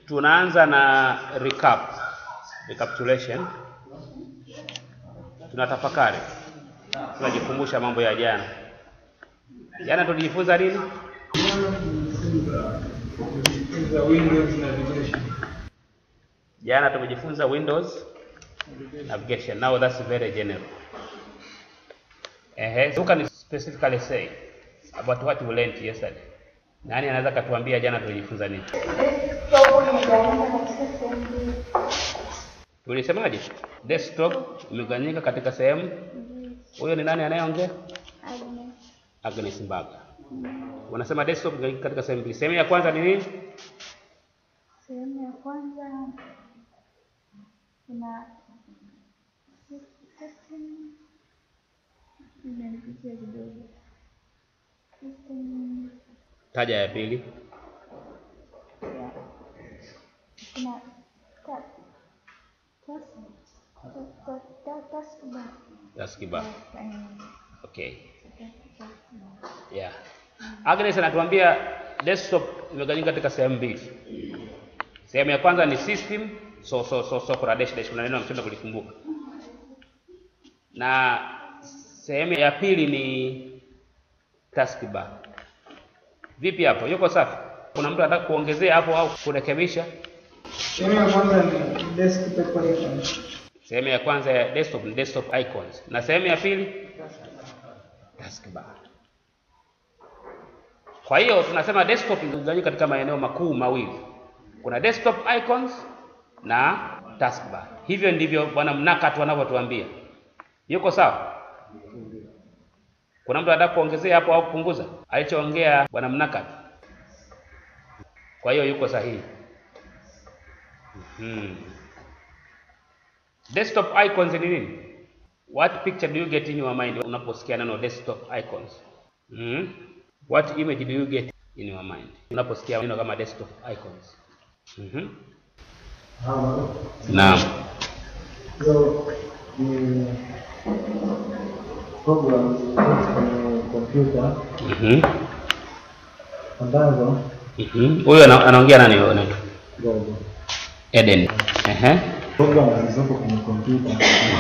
Tunaanza na recapitulation. Tunatafakari. Tunajikumbusha mambo ya jana. Jana tulijifunza nini? Jana tumejifunza Windows navigation. Now that's very general. So can you specifically say about what we learned yesterday? Nani anaweza katuambia jana tulijifunza nini? Tulisemaje? Desktop imegawanyika katika sehemu. Huyo ni nani anayeongea? Agnes Mbaga. Wanasema desktop imegawanyika katika sehemu mbili. Sehemu ya kwanza ni nini? Sehemu ya kwanza kuna system inapitia kidogo. System taja ya pili. Kuna taskbar. Okay. Yeah. Agnes anatuambia desktop imegawanyika katika sehemu mbili. Sehemu ya kwanza ni system, kuna dash kuna neno mtendo kulikumbuka. Na sehemu ya pili ni taskbar. Vipi hapo? Yuko safi? Kuna mtu anataka kuongezea hapo au kurekebisha? Sehemu ya kwanza ni desktop icons. Sehemu ya kwanza ya desktop ni desktop icons. Na sehemu ya pili taskbar. Kwa hiyo tunasema desktop imegawanyika katika maeneo makuu mawili. Kuna desktop icons na taskbar. Hivyo ndivyo bwana Mnakatu anavyotuambia. Yuko sawa? Kuna mtu anataka kuongezea hapo au kupunguza alichoongea bwana Mnakatu? Kwa hiyo yuko sahihi. Desktop icons ni nini? What picture do you get in your mind unaposikia neno desktop icons? What image do you get in your mind unaposikia neno kama desktop icons? Naam. So, programs kwenye computer. Ambazo. Huyo anaongea nani huyo? Eden. Programs zilizopo kwenye computer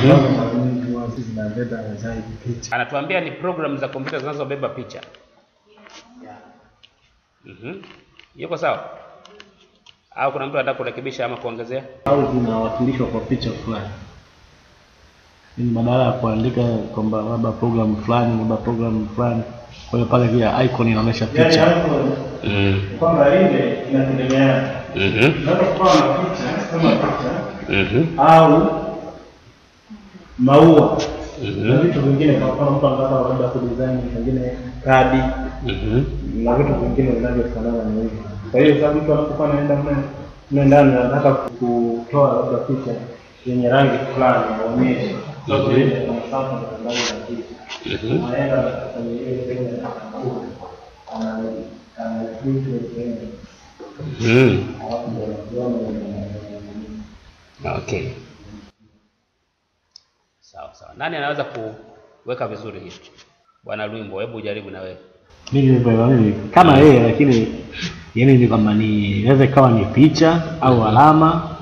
ambazo mara nyingi huwa zinabeba zaidi picha. Anatuambia ni program za kompyuta zinazobeba picha. Yuko sawa? Au kuna mtu anataka kurekebisha ama kuongezea? Au zinawakilishwa kwa picha fulani. Ni badala ya kuandika kwamba labda program fulani, kwa hiyo pale vile icon inaonyesha picha. Kwamba ile inategemeana. Unaweza kuwa na picha kama picha au maua na vitu vingine, kwa mfano mtu anataka labda kudesign vingine kadi na vitu vingine vinavyofanana na hivyo. Kwa hiyo sababu mtu anapokuwa anaenda ndani anataka kutoa labda picha yenye rangi fulani aonyeshe sababu ile kuna safu mbalimbali za picha. Anaenda kwenye ile sehemu ya Okay. Sawa. Nani anaweza kuweka vizuri hivi? Bwana Lwimbo, hebu jaribu na wewe. Mimi kama yeye, lakini yani ni kama ni inaweza kawa ni picha au alama.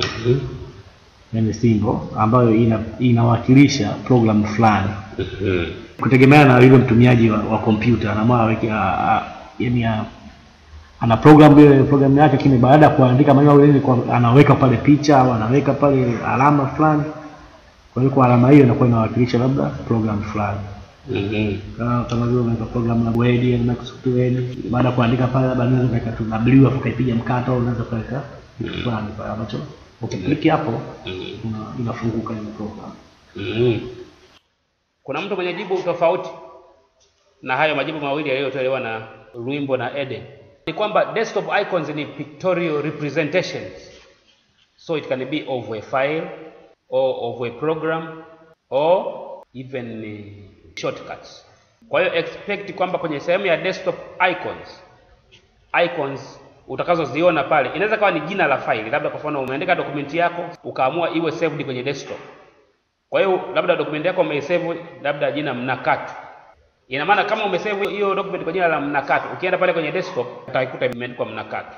Yani symbol ambayo inawakilisha program fulani. Kutegemea na yule mtumiaji wa kompyuta na yani ana program yake, lakini baada ya kuandika maneno yale anaweka pale picha au anaweka pale alama fulani. Kwa hiyo kwa alama hiyo inakuwa inawakilisha labda program fulani. Kama vile unaweka program la Word na Microsoft Word, baada ya kuandika pale labda unaweza kuweka tu W afu ukaipiga mkato au unaweza kuweka fulani pale ambacho ukiklik hapo inafunguka ile program. Kuna mtu mwenye jibu tofauti na hayo majibu mawili yaliyotolewa na Lwimbo na Eden? Ni kwamba desktop icons ni pictorial representations. So it can be of a file or of a program or even shortcuts. Kwa hiyo expect kwamba kwenye sehemu ya desktop icons utakazoziona pale inaweza kawa ni jina la file. Labda kwa mfano umeandika dokumenti yako ukaamua iwe saved kwenye desktop. Kwa hiyo labda dokumenti yako umeisave labda jina Mnakatu. Ina maana kama umesave hiyo document kwa jina la Mnakatu, ukienda pale kwenye desktop utaikuta imeandikwa Mnakatu.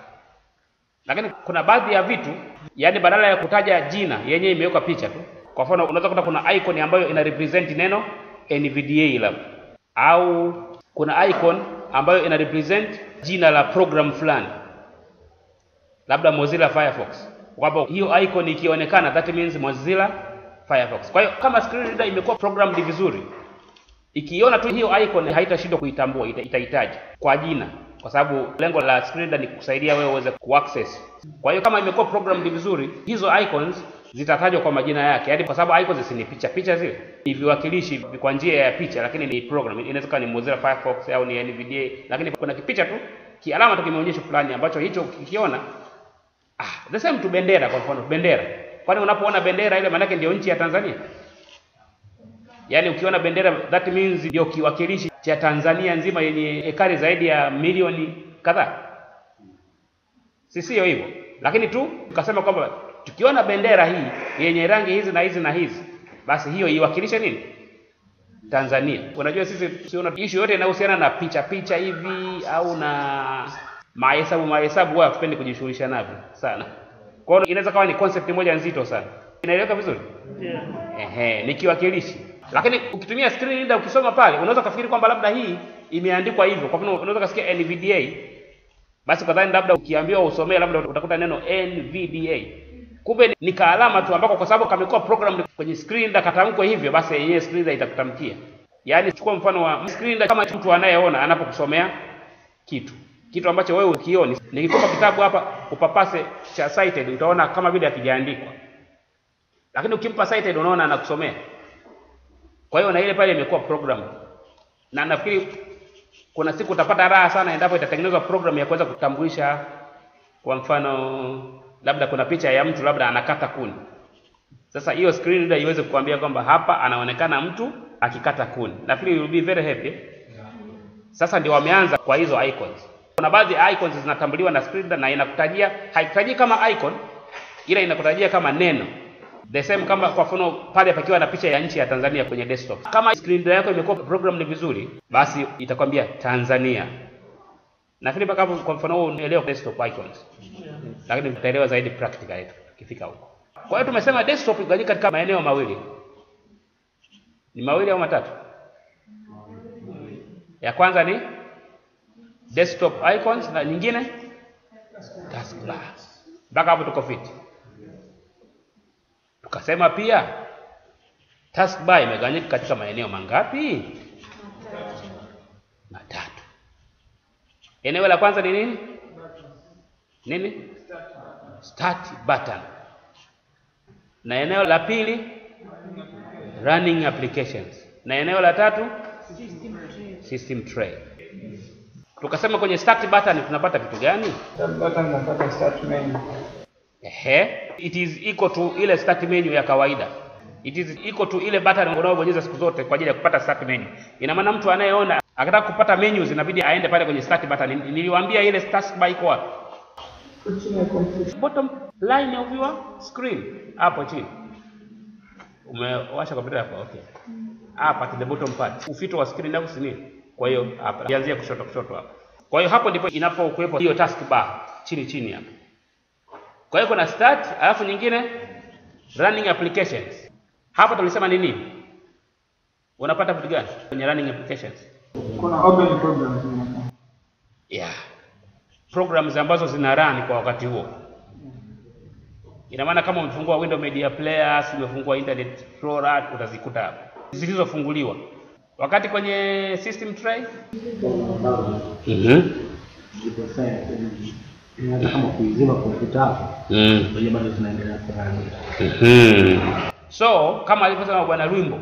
Lakini kuna baadhi ya vitu, yani badala ya kutaja jina yenyewe imeweka picha tu. Kwa mfano unaweza kuta kuna icon ambayo ina represent neno NVDA labda, au kuna icon ambayo ina represent jina la program fulani, labda Mozilla Firefox. Kwamba hiyo icon ikionekana, that means Mozilla Firefox. Kwa hiyo kama screen reader imekuwa programmed vizuri, ikiona tu hiyo icon haitashindwa kuitambua, itahitaji kwa jina, kwa sababu lengo la screen reader ni kukusaidia wewe uweze kuaccess. Kwa hiyo kama imekuwa programmed vizuri, hizo icons zitatajwa kwa majina yake. Yaani kwa sababu icons ni picha zile, ni viwakilishi kwa njia ya picha, lakini ni program. Inaweza kuwa ni Mozilla Firefox au ni NVDA, lakini kuna kipicha tu, kialama tu kimeonyesha fulani ambacho hicho kikiona the same tu bendera. Kwa mfano bendera, kwani unapoona bendera ile maana yake ndio nchi ya Tanzania? Yaani ukiona bendera that means ndio kiwakilishi cha Tanzania nzima yenye ekari zaidi ya milioni kadhaa. Sio hivyo. Lakini tu tukasema kwamba tukiona bendera hii yenye rangi hizi na hizi na hizi, basi hiyo iwakilishe nini? Tanzania. Unajua sisi siona issue yote inahusiana na picha hivi au na mahesabu wao tupendi kujishughulisha navyo sana. Kwa hiyo inaweza kawa ni concept moja nzito sana. Inaeleweka vizuri? Yeah. Ni kiwakilishi. Lakini ukitumia screen reader ukisoma pale, unaweza kufikiri kwamba labda hii imeandikwa hivyo. Kwa mfano unaweza kusikia NVDA, basi kadhani labda ukiambiwa usomee labda utakuta neno NVDA. Kumbe ni kaalama tu ambako kwa sababu kamekuwa program kwenye screen reader katamkwa hivyo, basi yenyewe screen reader itakutamkia. Yaani chukua mfano wa screen reader kama mtu anayeona anapokusomea kitu ambacho wewe ukioni. Nikikupa kitabu hapa upapase cha cited, utaona kama vile hakijaandikwa. Lakini ukimpa cited unaona anakusomea. Kwa hiyo na ile pale imekuwa program. Na nafikiri kuna siku utapata raha sana endapo itatengenezwa program ya kuweza kutambulisha, kwa mfano labda kuna picha ya mtu labda anakata kuni. Sasa hiyo screen reader iweze kukuambia kwamba hapa anaonekana mtu akikata kuni. Nafikiri you will be very happy. Sasa ndio wameanza kwa hizo icons. Kuna baadhi ya icons zinatambuliwa na screen reader na inakutajia, haikutajii kama icon, ila inakutajia kama neno. The same kama kwa mfano pale pakiwa na picha ya nchi ya Tanzania kwenye desktop. Kama screen reader yako imekuwa program ni vizuri, basi itakwambia Tanzania. Nafikiri mpaka hapo kwa mfano unaelewa desktop icons. Lakini tutaelewa zaidi practical tukifika huko. Kwa hiyo tumesema desktop igawanyika katika maeneo mawili. Ni mawili au matatu? Ya kwanza ni desktop icons na nyingine taskbar. Mpaka hapo tuko fit. Tukasema pia taskbar imegawanyika katika maeneo mangapi? Matatu. Eneo la kwanza ni nini? Start button. Na eneo la pili running applications. Na eneo la tatu system tray. Tukasema kwenye start button tunapata vitu gani? Start button tunapata start menu. It is equal to ile start menu ya kawaida. It is equal to ile button unayobonyeza siku zote kwa ajili ya kupata start menu. Ina maana mtu anayeona akitaka kupata menus inabidi aende pale kwenye start button. Niliwaambia ile taskbar iko wapi? Bottom line of your screen. Hapo chini. Umewasha kompyuta yako? Okay. Hapa at the bottom part. Ufito wa screen yako si nini? Kwa hiyo hapa ianzia kushoto hapo. Kwa hiyo hapo ndipo inapokuwepo hiyo taskbar chini hapa. Kwa hiyo kuna start, alafu nyingine running applications. Hapa tulisema nini? Unapata vitu gani kwenye running applications? Kuna open programs. Yeah. Programs ambazo zina run kwa wakati huo. Ina maana kama umefungua Windows Media Player, umefungua Internet Explorer, utazikuta hapo. Zilizofunguliwa. Wakati kwenye system tray? Inaweza kama kuizima kompyuta hapo. Ndio bado tunaendelea kurani. So, kama alivyosema Bwana Rwimbo,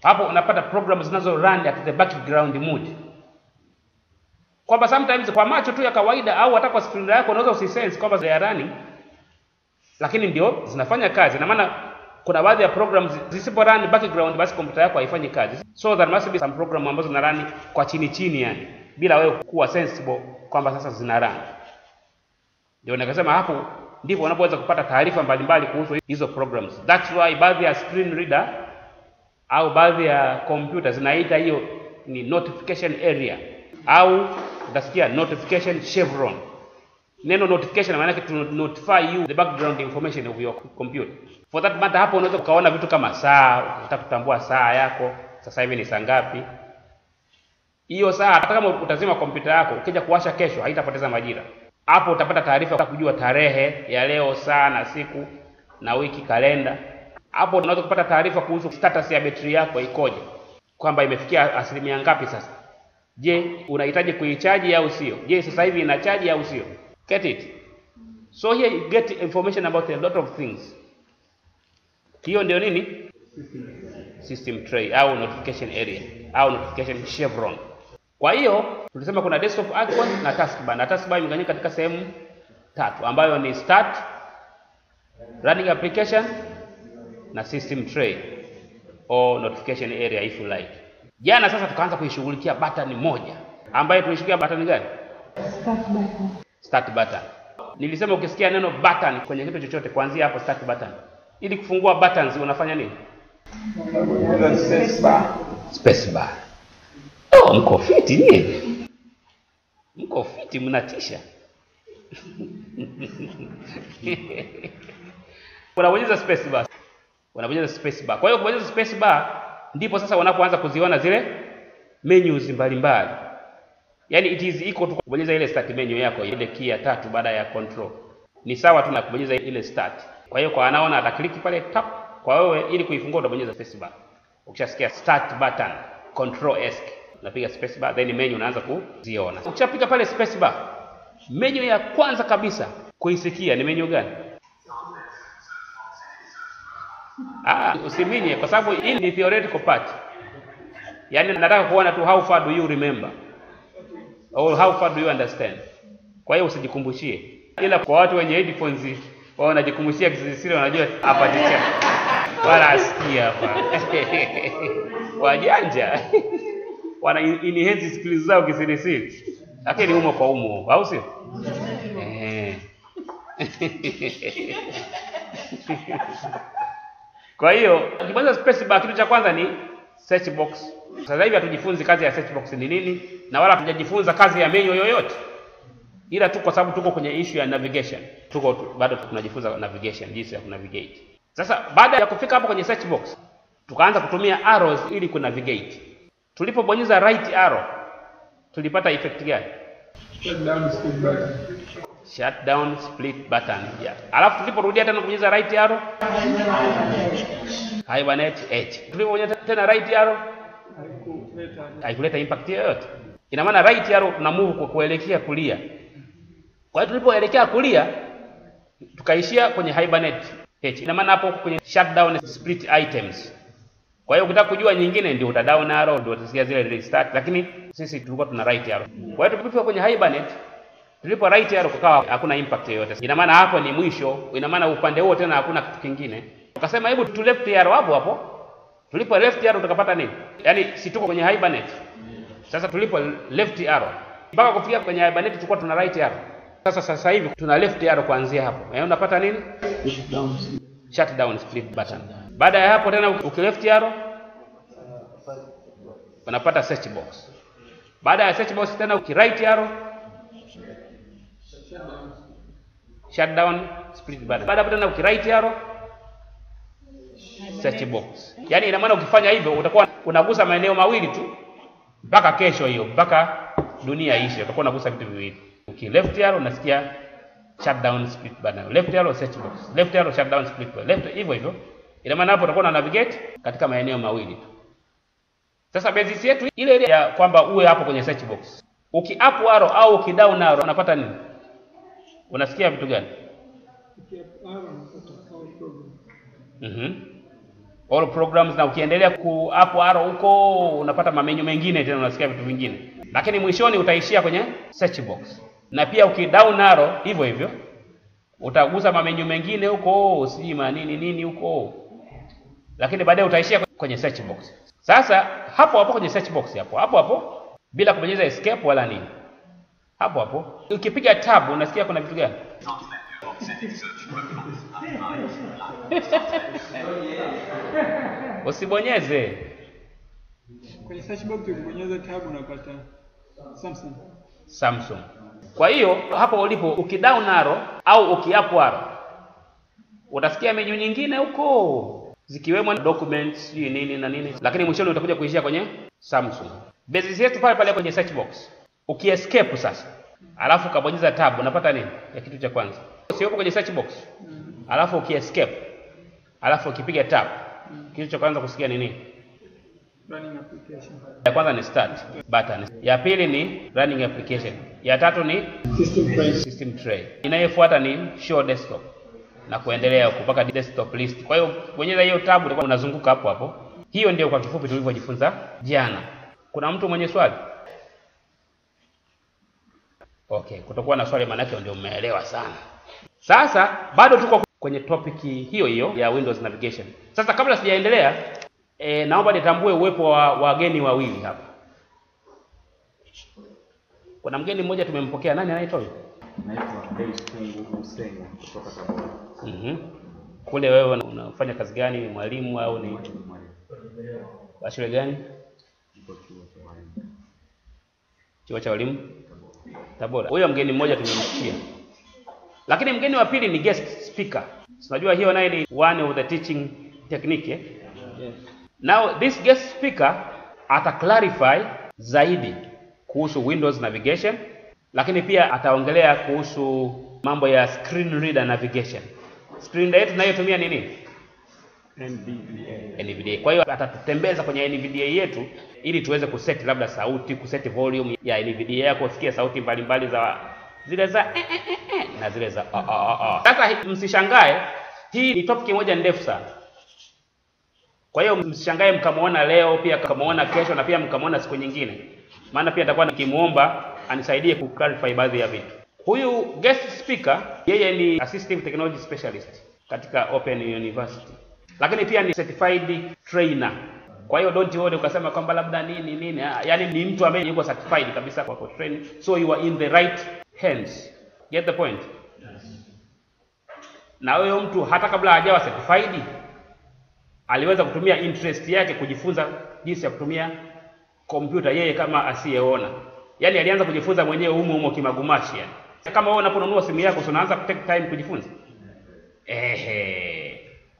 hapo unapata programs zinazo run at the background mode. Kwamba sometimes kwa macho tu ya kawaida au hata kwa screen yako unaweza usisense kwamba they are running, lakini ndio zinafanya kazi. Na maana kuna baadhi ya programs zisipo run background basi kompyuta yako haifanyi kazi. So there must be some program ambazo zina run kwa chini yani, bila wewe kuwa sensible kwamba sasa zina run. Ndio nikasema hapo ndipo unapoweza kupata taarifa mbalimbali kuhusu hizo programs. That's why baadhi ya screen reader au baadhi ya kompyuta zinaita hiyo ni notification area au utasikia notification chevron. Neno notification maana yake to notify you the background information of your computer. For that matter, hapo unaweza kuona vitu kama saa, unataka kutambua saa yako, sasa hivi ni saa ngapi. Hiyo saa hata kama utazima kompyuta yako, ukija kuwasha kesho haitapoteza majira. Hapo utapata taarifa ya kujua tarehe ya leo, saa na siku na wiki, kalenda. Hapo unaweza kupata taarifa kuhusu status ya betri yako ikoje, kwamba imefikia asilimia ngapi sasa. Je, unahitaji kuichaji au sio? Je, sasa hivi ina chaji au sio? Get it? So here you get information about a lot of things. Hiyo ndio nini? System tray au notification area au notification chevron. Kwa hiyo tulisema kuna desktop icon na taskbar. Na taskbar imegawanyika katika sehemu tatu ambayo ni start, running application na system tray or notification area if you like. Jana sasa tukaanza kuishughulikia button moja ambayo tulishughulikia button gani? Start button. Start button. Nilisema ukisikia neno button kwenye kitu chochote kuanzia hapo start button. Ili kufungua buttons unafanya nini? Space bar. Oh, mko fiti nyie. Mko fiti, mnatisha. Unabonyeza space bar. Unabonyeza space bar. Kwa hiyo kubonyeza space bar ndipo sasa unapoanza kuziona zile menus mbalimbali. Yaani it is equal to kubonyeza ile start menu yako, ile key ya 3 baada ya control. Ni sawa tu na kubonyeza ile start. Kwa hiyo kwa anaona atakliki pale tap, kwa wewe ili kuifungua utabonyeza space bar. Ukishasikia start button, control S, unapiga space bar, then menu unaanza kuziona. Ukishapiga pale space bar, menu ya kwanza kabisa kuisikia ni menu gani? Usiminye kwa sababu hii ni theoretical part. Yaani nataka kuona tu how far do you remember or how far do you understand. Kwa hiyo usijikumbushie. Ila kwa watu wenye headphones wao wanajikumbushia kisiri, wanajua hapa ticha. Wala asikia hapa. Wajanja. Wana enhance skills zao kisiri. Lakini umo kwa umo, au sio? Kwa hiyo ukibonyeza space bar, kitu cha kwanza ni search box. Sasa hivi hatujifunzi kazi ya search box ni nini, na wala hatujajifunza kazi ya menu yoyote. Ila tu kwa sababu tuko kwenye issue ya navigation. Bado tunajifunza navigation, jinsi ya kunavigate. Sasa baada ya kufika hapo kwenye search box, tukaanza kutumia arrows ili kunavigate. Tulipobonyeza right arrow, tulipata effect gani? Shutdown split button. Yeah. Alafu tuliporudia tena kubonyeza right arrow, hibernate edge. Tulipobonyeza tena right arrow, haikuleta impact yoyote. Ina maana right arrow tuna move kwa kuelekea kulia. Kwa hiyo tulipoelekea kulia tukaishia kwenye hibernate edge. Ina maana hapo kwenye shutdown split items. Kwa hiyo ukitaka kujua nyingine ndio uta down arrow, ndio utasikia zile restart, lakini sisi tulikuwa tuna right arrow. Kwa hiyo tulipofika kwenye hibernate, tulipo right arrow kukawa hakuna impact yoyote. Ina maana hapo ni mwisho, ina maana upande huo tena hakuna kitu kingine. Tukasema hebu tu left arrow hapo. Tulipo left arrow tukapata nini? Yaani si tuko kwenye hibernate. Sasa tulipo left arrow mpaka kufikia kwenye hibernate tulikuwa tuna right arrow. Sasa hivi tuna left arrow kuanzia hapo. Unapata nini? Shutdown split button. Baada ya hapo tena ukileft arrow unapata search box. Baada ya search box tena ukiright arrow shutdown split button. Baada hapo tena ukiright arrow search box. Yaani ina maana ukifanya hivyo utakuwa unagusa maeneo mawili tu mpaka kesho hiyo, mpaka dunia ishe utakuwa unagusa vitu viwili. Left arrow unasikia shutdown split button, left arrow search box, left arrow shutdown split button, left hivyo. Ina maana hapo utakuwa una navigate katika maeneo mawili tu. Sasa basis yetu ile ya kwamba uwe hapo kwenye search box. Uki up arrow au uki down arrow unapata nini? Unasikia vitu gani? Uki up arrow unapata all programs. All programs, na ukiendelea ku up arrow huko unapata mamenyu mengine tena, unasikia vitu vingine. Lakini mwishoni utaishia kwenye search box. Na pia uki down arrow hivyo utagusa mamenyu mengine huko, si nini huko. Lakini baadaye utaishia kwenye search box. Sasa hapo kwenye search box hapo bila kubonyeza escape wala nini. Hapo ukipiga tab unasikia kuna vitu gani? Usibonyeze. Kwenye search box ukibonyeza tab unapata Samsung. Kwa hiyo hapo ulipo ukidown arrow au ukiup arrow utasikia menu nyingine huko zikiwemo documents nini na nini, lakini mwishoni utakuja kuishia kwenye Samsung. Basis yetu pale pale kwenye search box. Ukiescape sasa, alafu ukabonyeza tab, unapata nini? Ya kitu cha kwanza. Sio kwenye search box. Alafu ukiescape, alafu ukipiga tab, kitu cha kwanza kusikia nini? Running application. Ya kwanza ni start button. Ya pili ni running application. Ya tatu ni system tray. Inayofuata ni show desktop na kuendelea kupaka desktop list. Kwa hiyo bonyeza hiyo tab utakuwa unazunguka hapo hapo. Hiyo ndio kwa kifupi tulivyojifunza jana. Kuna mtu mwenye swali? Okay, kutakuwa na swali maana yake ndio umeelewa sana. Sasa bado tuko kwenye topic hiyo hiyo ya Windows navigation. Sasa kabla sijaendelea, naomba nitambue uwepo wa wageni wawili hapa. Kuna mgeni mmoja tumempokea, nani anaitwa huyo? Naitwa Deus Kungu Musengo kutoka Tabora. Kule wewe unafanya kazi gani? Ni mwalimu au ni wa shule gani? Niko chuo cha walimu. Chuo cha walimu Tabora. Huyo mgeni mmoja tumemsikia. Lakini mgeni wa pili ni guest speaker. Unajua hiyo naye ni one of the teaching technique. Yes. Now this guest speaker ata clarify zaidi kuhusu Windows navigation, lakini pia ataongelea kuhusu mambo ya screen reader navigation. Screen reader yetu tunayotumia ni nini? NVDA. Kwa hiyo atatutembeza kwenye NVDA yetu ili tuweze kuset labda sauti, kuset volume ya NVDA yako, usikie sauti mbalimbali za zile za na zile za Sasa msishangae, hii ni topic moja ndefu sana. Kwa hiyo msishangae mkamuona leo pia mkamuona kesho na pia mkamuona siku nyingine. Maana pia nitakuwa nikimuomba anisaidie ku clarify baadhi ya vitu. Huyu guest speaker yeye ni assistive technology specialist katika Open University. Lakini pia ni certified trainer. Kwa hiyo don't worry ukasema kwamba labda nini. Yaani ni mtu ambaye yuko certified kabisa kwa training. So you are in the right hands. Get the point? Na huyo mtu hata kabla hajawa certified aliweza kutumia interest yake kujifunza jinsi ya kutumia kompyuta yeye kama asiyeona. Yaani alianza kujifunza mwenyewe humo kimagumashi yani. Kama wewe unaponunua simu yako unaanza ku take time kujifunza.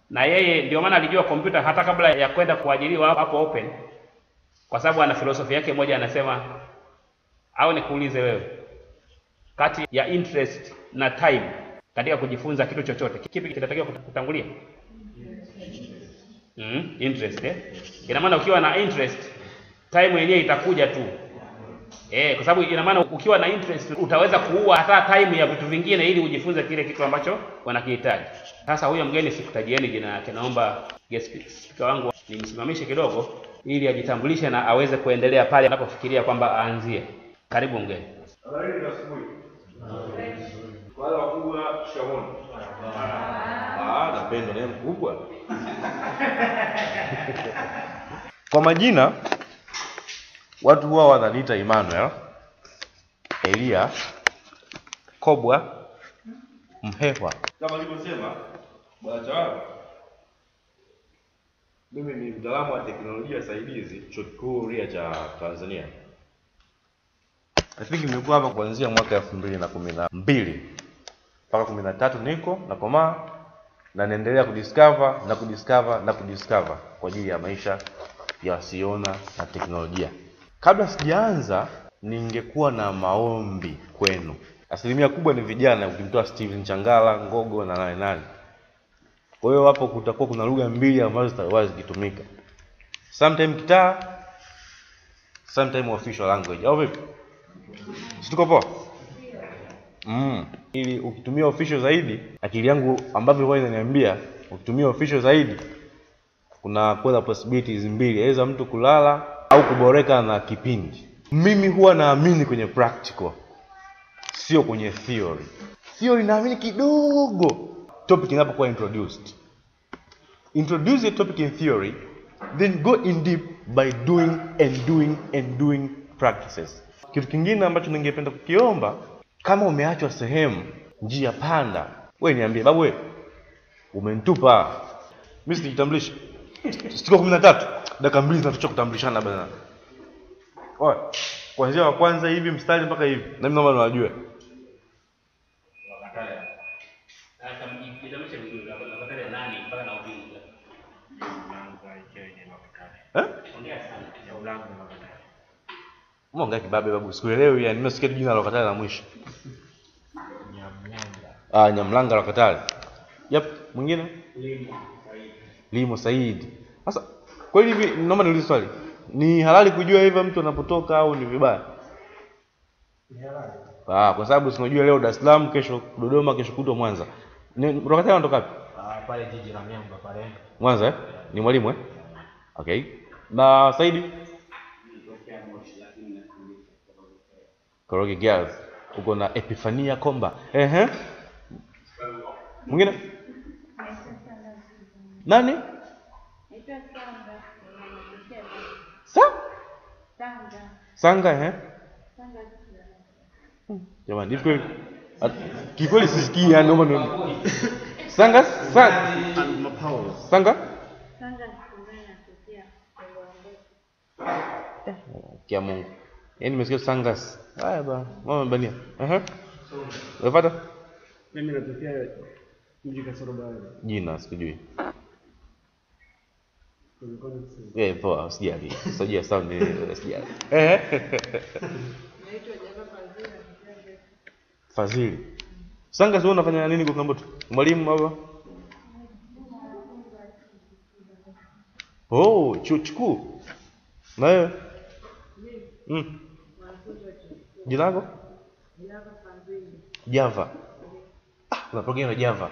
Na yeye ndio maana alijua kompyuta hata kabla ya kwenda kuajiriwa hapo Open. Kwa sababu ana philosophy yake moja anasema, au nikuulize wewe, kati ya interest na time katika kujifunza kitu chochote, kipi kinatakiwa kutangulia? Interest Ina maana ukiwa na interest, time yenyewe itakuja tu. Kwa sababu ina maana ukiwa na interest utaweza kuua hata time ya vitu vingine ili ujifunze kile kitu ambacho wanakihitaji. Sasa huyo mgeni sikutajieni jina yake, naomba guest speaker wangu nimsimamishe kidogo ili ajitambulishe na aweze kuendelea pale anapofikiria kwamba aanzie. Karibu mgeni. Habari za asubuhi. Wale wakubwa Shamoni. Napenda naye mkubwa. Kwa majina watu huwa wananiita Emmanuel, Elia, Kobwa, Mhewa. Kama nilivyosema, bwana Chawala, mimi ni mtaalamu wa teknolojia saidizi Chuo Kikuu Huria cha Tanzania. I think nimekuwa hapa kuanzia mwaka 2012 mpaka 13 niko na komaa na naendelea kudiscover kwa ajili ya maisha ya wasiona na teknolojia. Kabla sijaanza ningekuwa na maombi kwenu. Asilimia kubwa ni vijana, ukimtoa Steven Changala, Ngogo na nani. Kwa hiyo hapo kutakuwa kuna lugha mbili ambazo zitakuwa zikitumika. Sometime kitaa, sometime official language. Au vipi? Situko poa? Ili ukitumia official zaidi, akili yangu ambavyo huwa inaniambia ukitumia official zaidi kuna kwa possibilities mbili, aidha mtu kulala au kuboreka na kipindi. Mimi huwa naamini kwenye practical, sio kwenye theory. Theory naamini kidogo topic inapokuwa introduced. Introduce the topic in theory, then go in deep by doing practices. Kitu kingine ambacho ningependa kukiomba, kama umeachwa sehemu njia panda, wewe niambie, babu wewe umenitupa. Mimi sijitambulishe. Siku 13 dakika 2 zinatoka kutambulishana bana. Oya, kuanzia wa kwanza hivi mstari mpaka hivi. Na mimi naomba niwajue. Jitambulishe vizuri Lokotale nani mpaka na ubingwa. Ongea sana. Ya ulango Lokotale. Mwanga kibabe babu, sikuelewi yani, nimesikia jina Lokotale la mwisho. Nyamlanga. Nyamlanga Lokotale. Yep, mwingine? Limo Said. Sasa kweli hivi naomba niulize swali. Ni halali kujua hivyo mtu anapotoka au ni vibaya? Ni halali. Kwa sababu tunajua leo Dar es Salaam, kesho Dodoma, kesho kutwa Mwanza. Lokotale anatoka wapi? Pale jiji la Miamba pale. Mwanza Ni mwalimu Okay. Na Saidi? Koroge Girls. Uko na Epifania Komba. Mwingine? Nani? Sanga Jamani, kweli. Kikweli sisikii yani naomba Sanga? Kia Mungu. Yaani nimesikia Sangas. Haya bwana, mama mbania. Unapata? Mimi natokea mji Kasoro Bwana. Jina sikujui. Poa, usijali. Sijui sound usijali. Fazili. Sangas wewe unafanya nini kwa Kamboto? Mwalimu baba? Chuo kikuu. Na wewe? Jina lako? Java. Una program ya Java.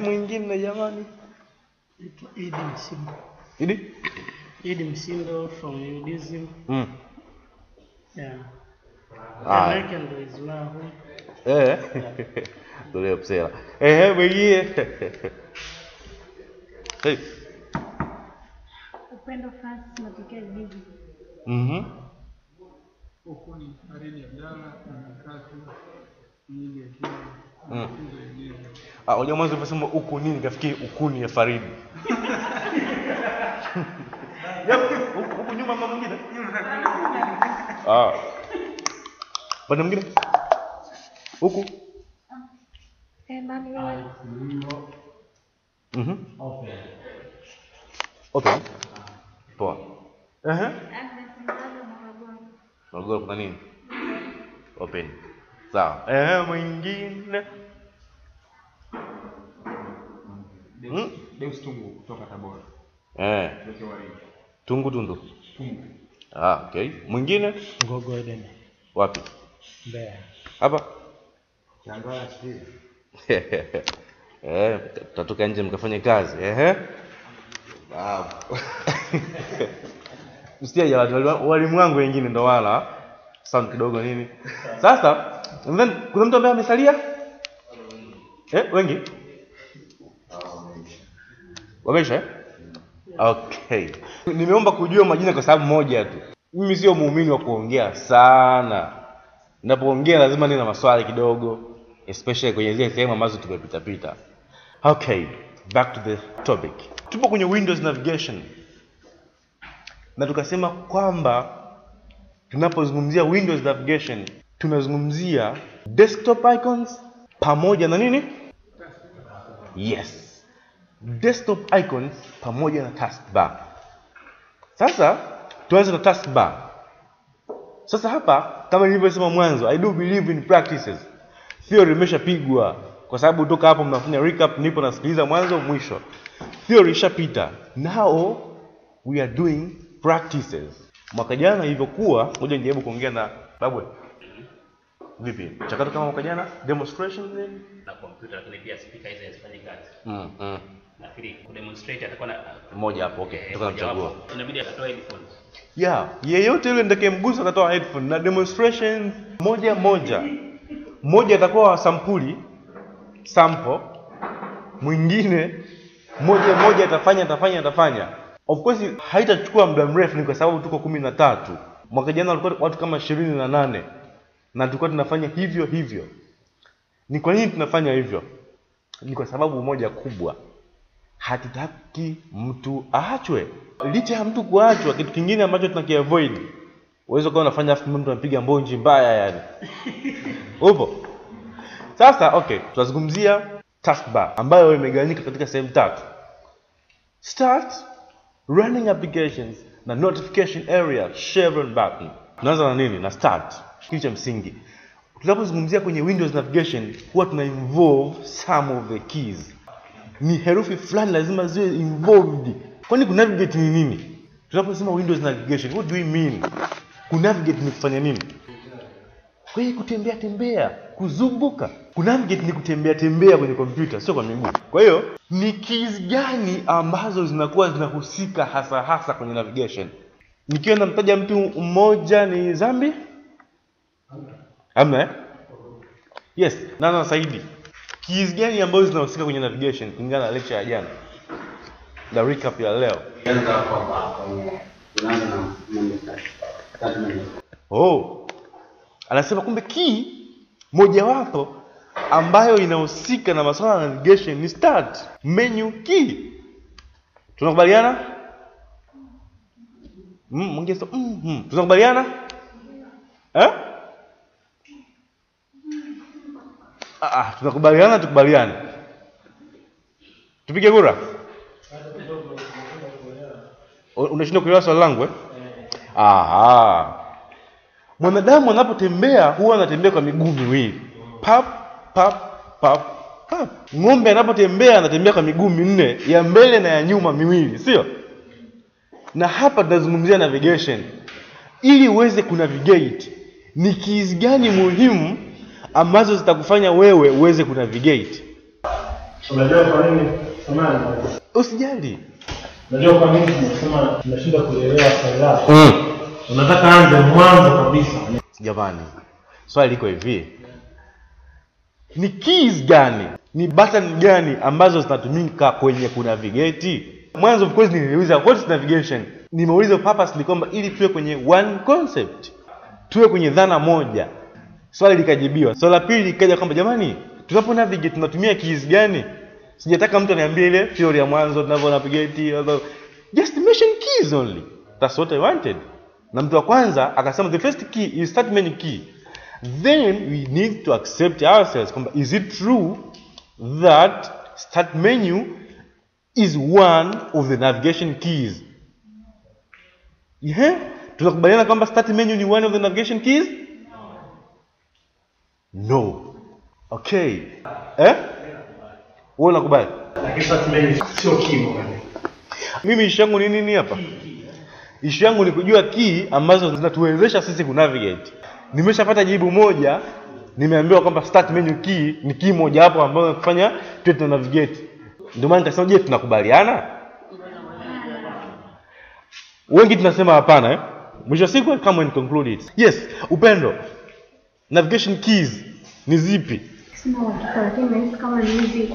Mwingine jamani. Idi Msindo. Idi? Idi Msindo from Udism. Yeah. Yake ndo Islahu. Ndio psela. Mwingine. Upendo Francis natokea Bibi. Huko ni Areni Abdalla na Katu nyingi ya kila. Unajua mwanzo unasema huko nini kafikiri ukuni ya Faridi. Huko nyuma mama mwingine. Bwana mwingine? Huko? Nani wewe? Open. Poa. Morogoro kuna nini? Open. Sawa. Mwingine. Deus Tungu kutoka Tabora. Tundu. Okay. Mwingine? Ngogo Eden. Wapi? Mbeya. Hapa? Changala sisi. Tutatoka nje mkafanye kazi. Msikia walimu wangu wengine ndo wala sound kidogo nini. Sasa kuna mtu ambaye amesalia? Wengi? Wameisha? Okay. Nimeomba kujua majina kwa sababu moja tu. Mimi sio muumini wa kuongea sana. Ninapoongea lazima niwe na maswali kidogo, especially kwenye zile sehemu ambazo tumepita. Okay, back to the topic. Tupo kwenye Windows navigation. Na tukasema kwamba tunapozungumzia Windows navigation, tunazungumzia desktop icons pamoja na nini? Yes. Desktop icons pamoja na taskbar. Sasa tuanze na taskbar. Sasa hapa kama nilivyosema mwanzo, I do believe in practices. Theory imeshapigwa kwa sababu toka hapo mnafanya recap, nipo nasikiliza mwanzo mwisho. Theory ishapita. Now we are doing practices. Mwaka jana ilivyokuwa, ngoja nijaribu kuongea na Babwe. Vipi? Chakato kama mwaka jana demonstration nini? Na computer lakini pia speaker hizo hazifanye kazi. Nafikiri kudemonstrate atakuwa na mmoja hapo. Okay, tukamchagua. Inabidi atoe headphones. Yeyote yule ndakemgusa akatoa headphone na demonstration moja atakuwa wa sample, mwingine moja atafanya. Of course haitachukua muda mrefu, ni kwa sababu tuko 13. Mwaka jana walikuwa watu kama 28 na tulikuwa tunafanya hivyo. Ni kwa nini tunafanya hivyo? Ni kwa sababu moja kubwa. Hatutaki mtu aachwe. Licha ya mtu kuachwa, kitu kingine ambacho tunakiavoid. Uwezo kwa unafanya afu mtu anapiga mbonji mbaya yani. Upo. Sasa okay, tunazungumzia taskbar ambayo imegawanyika katika sehemu tatu: start, running applications na notification area, chevron button. Tunaanza na nini? Na start. Kitu cha msingi. Tunapozungumzia kwenye Windows navigation huwa tuna involve some of the keys. Ni herufi fulani lazima ziwe involved. Kwani kunavigate ni nini? Tunaposema Windows navigation, what do we mean? Kunavigate ni kufanya nini? Kwa hiyo kutembea tembea, kuzunguka. Kunavigate ni kutembea tembea kwenye kompyuta, sio kwa miguu. Kwa hiyo ni keys gani ambazo zinakuwa zinahusika hasa kwenye navigation? Nikiwa namtaja mtu mmoja ni Zambi? Amna? Yes, Nana Saidi. Keys gani ambazo zinahusika kwenye navigation kulingana na lecture ya jana? Na recap ya leo. Oh. Anasema kumbe key mojawapo ambayo inahusika na masuala ya navigation ni start menu key. Tunakubaliana? Mungeso tunakubaliana? Tunakubaliana, tukubaliane. Tupige kura. Unashindwa kuelewa swali langu Mwanadamu anapotembea huwa anatembea kwa miguu miwili. Pap pap pap pap. Ng'ombe anapotembea anatembea kwa miguu minne, ya mbele na ya nyuma miwili, sio? Na hapa tunazungumzia navigation. Ili uweze kunavigate, ni keys gani muhimu ambazo zitakufanya wewe uweze kunavigate? Unajua kwa nini? Samahani. Usijali. Unajua kwa nini tunasema tunashinda kuelewa swali lako? Unataka anze mwanzo kabisa. Jamani, swali liko hivi. Ni keys gani? Ni button gani ambazo zinatumika kwenye kunavigate? Mwanzo of course niliuliza what is navigation. Nimeuliza purpose ni kwamba ili tuwe kwenye one concept. Tuwe kwenye dhana moja. Swali likajibiwa. Swali la pili likaja kwamba jamani, tunapo navigate tunatumia keys gani? Sijataka mtu aniambie ile theory ya mwanzo tunavyo navigate. Just mention keys only. That's what I wanted. Na mtu wa kwanza akasema the first key is start menu key. Then we need to accept ourselves kwamba is it true that start menu is one of the navigation keys? Tunakubaliana kwamba start menu ni one of the navigation keys? No. Okay. Wewe unakubali? Lakini start menu sio key. Mimi issue yangu ni nini hapa? Issue yangu ni kujua key ambazo zinatuwezesha sisi kunavigate. Nimeshapata jibu moja, nimeambiwa kwamba start menu key ni key moja hapo ambayo inafanya tuwe tuna navigate. Ndio maana nikasema je, tunakubaliana? Wengi tunasema hapana Mwisho siku come and conclude it. Yes, Upendo. Navigation keys ni zipi? Sina uhakika lakini kama ni hizi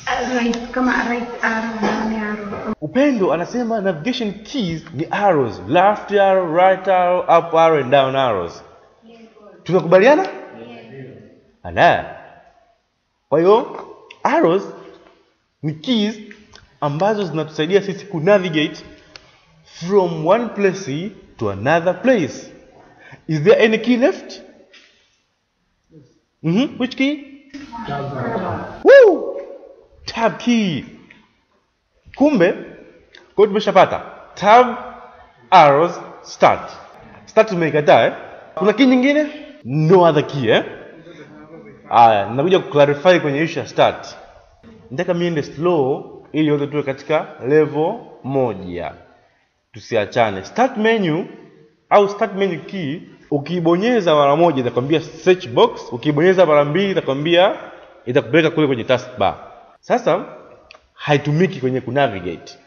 right, kama right arrow na arrow. Upendo anasema navigation keys ni arrows, left arrow, right arrow, up arrow and down arrows. Tunakubaliana? Ala. Kwa hiyo arrows ni keys ambazo zinatusaidia sisi kunavigate from one place to another place. Is there any key left? Which key? Woo! Tab key. Kumbe, kwa tumeshapata tab, arrows, start. Start tumekataa Kuna key nyingine? No other key Aya, nakuja kuclarify kwenye issue ya start. Nataka miende slow ili yote tuwe katika level moja. Tusiachane. Start menu au start menu key ukibonyeza mara moja itakwambia search box, ukibonyeza mara mbili itakwambia itakupeleka kule kwenye taskbar. Sasa haitumiki kwenye kunavigate.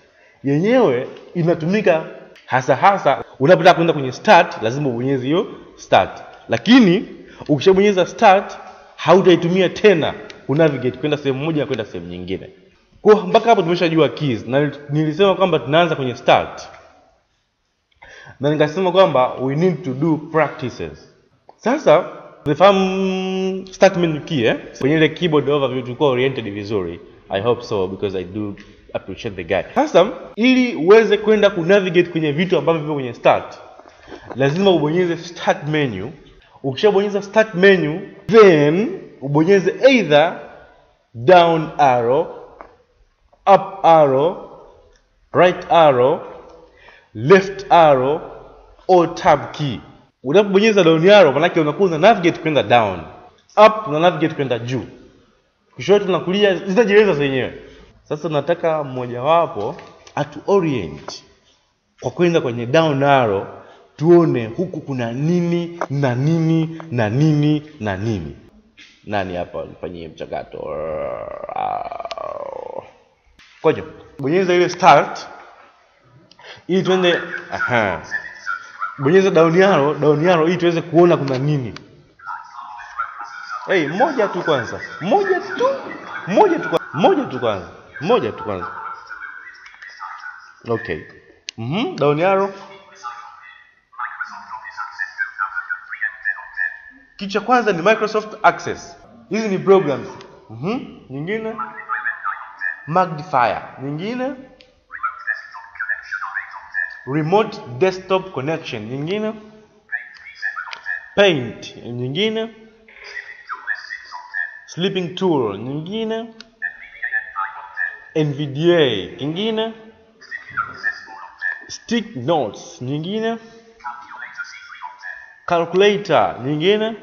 Yenyewe inatumika hasa unapotaka kwenda kwenye start, lazima ubonyeze hiyo start. Lakini ukishabonyeza start hautaitumia tena kunavigate kwenda sehemu moja na kwenda sehemu nyingine. Kwa mpaka hapo tumeshajua keys na nilisema kwamba tunaanza kwenye start. Na nikasema kwamba we need to do practices. Sasa nifahamu start menu key kwenye ile keyboard overview tulikuwa oriented vizuri. I hope so because I do appreciate the guy. Sasa ili uweze kwenda kunavigate kwenye vitu ambavyo vipo kwenye start, lazima ubonyeze start menu. Ukishabonyeza start menu, then ubonyeze either down arrow, up arrow, right arrow, left arrow or tab key. Unapobonyeza down arrow manake unakuwa una navigate kwenda down, up na navigate kwenda juu, kushoto na kulia zitajieleza zenyewe. Sasa nataka mmoja wapo atu orient kwa kwenda kwenye down arrow, tuone huku kuna nini na nini na nini na nini. Nani hapa nifanyie mchakato? Koja, bonyeza ile start ili tuende. Bonyeza down arrow ili tuweze kuona kuna nini. Moja tu kwanza. Okay. Down arrow. Kicha kwanza ni Microsoft Access. Hizi ni programs. Nyingine Magnifier. Nyingine Remote Desktop Connection. Nyingine Paint. Nyingine Sleeping Tool. Nyingine NVDA. Nyingine Stick Notes. Nyingine Calculator. Nyingine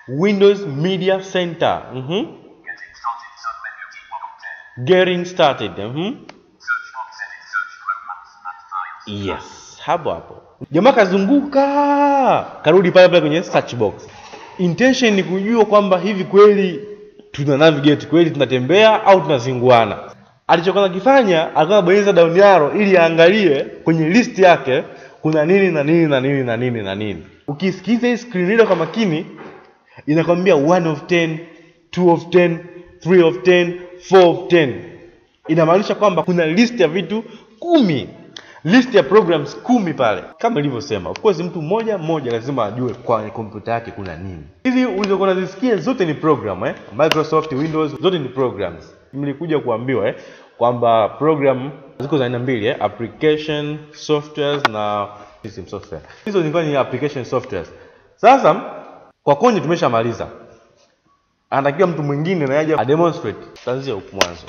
Windows Media Center. Getting started. Yes, hapo. Jamaa kazunguka, karudi pale kwenye search box. Intention ni kujua kwamba hivi kweli tuna navigate, kweli tunatembea au tunazinguana. Alichokuwa kifanya, alikuwa bonyeza down arrow ili aangalie kwenye list yake kuna nini na nini na nini na nini na nini. Ukisikiza hii screen reader kwa makini, inakwambia 1 of 10, 2 of 10, 3 of 10, 4 of 10. Inamaanisha kwamba kuna list ya vitu 10. List ya programs 10 pale. Kama nilivyosema, of course mtu mmoja lazima ajue kwa kompyuta yake kuna nini. Hizi ulizokuwa unazisikia zote ni program Microsoft Windows zote ni programs. Mlikuja kuambiwa kwamba program ziko za aina mbili application softwares na system software. Hizo zilikuwa ni application softwares. Sasa kwa konje tumeshamaliza. Anatakiwa mtu mwingine na aje a demonstrate. Tuanzie huko mwanzo.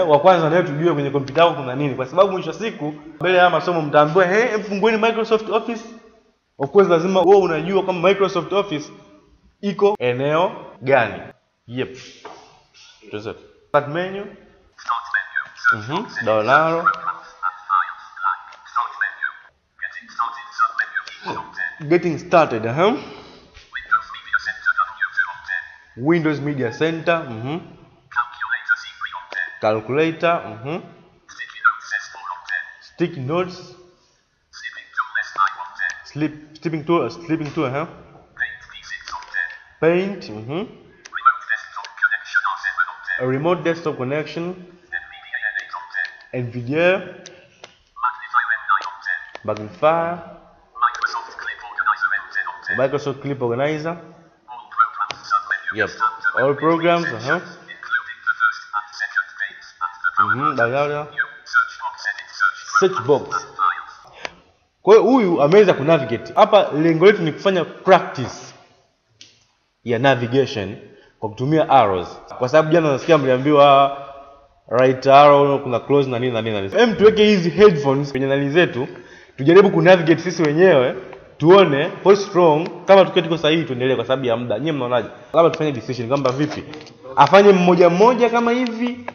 Wa kwanza naye tujue kwenye kompyuta yako kuna nini, kwa sababu mwisho siku mbele ya masomo mtaambiwa fungueni Microsoft Office. Of course lazima wewe unajua kama Microsoft Office iko eneo gani. Yep. Tuanze. Start menu. Down arrow. Getting started. Windows Media Center. Calculator. Stick Notes. Sleeping tool. Paint. A remote desktop connection. NVDA. Magnifier. Microsoft Clip Organizer. Yep. All programs. Search box. Kwa hiyo huyu ameweza kunavigate. Hapa lengo letu ni kufanya practice ya navigation kwa kutumia arrows. Kwa sababu jana nasikia mliambiwa right arrow kuna close na nini na nini. Tuweke hizi headphones kwenye nani zetu, tujaribu kunavigate sisi wenyewe, tuone how strong. Kama tuko sahihi tuendelee kwa sababu ya muda. Nyinyi mnaonaje? Labda tufanye decision kwamba vipi? Afanye mmoja kama hivi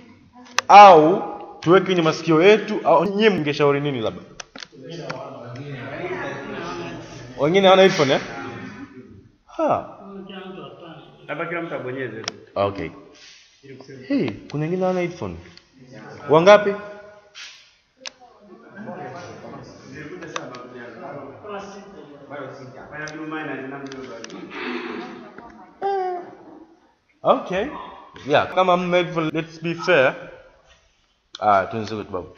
au tuweke kwenye masikio yetu, au nyinyi mngeshauri nini labda? Wengine wana headphone Hapa kila mtu abonyeze. Okay. Kuna wengine wana headphone. Wangapi? Okay. Yeah, kama mna headphone, let's be fair. Tuanze kwa babu.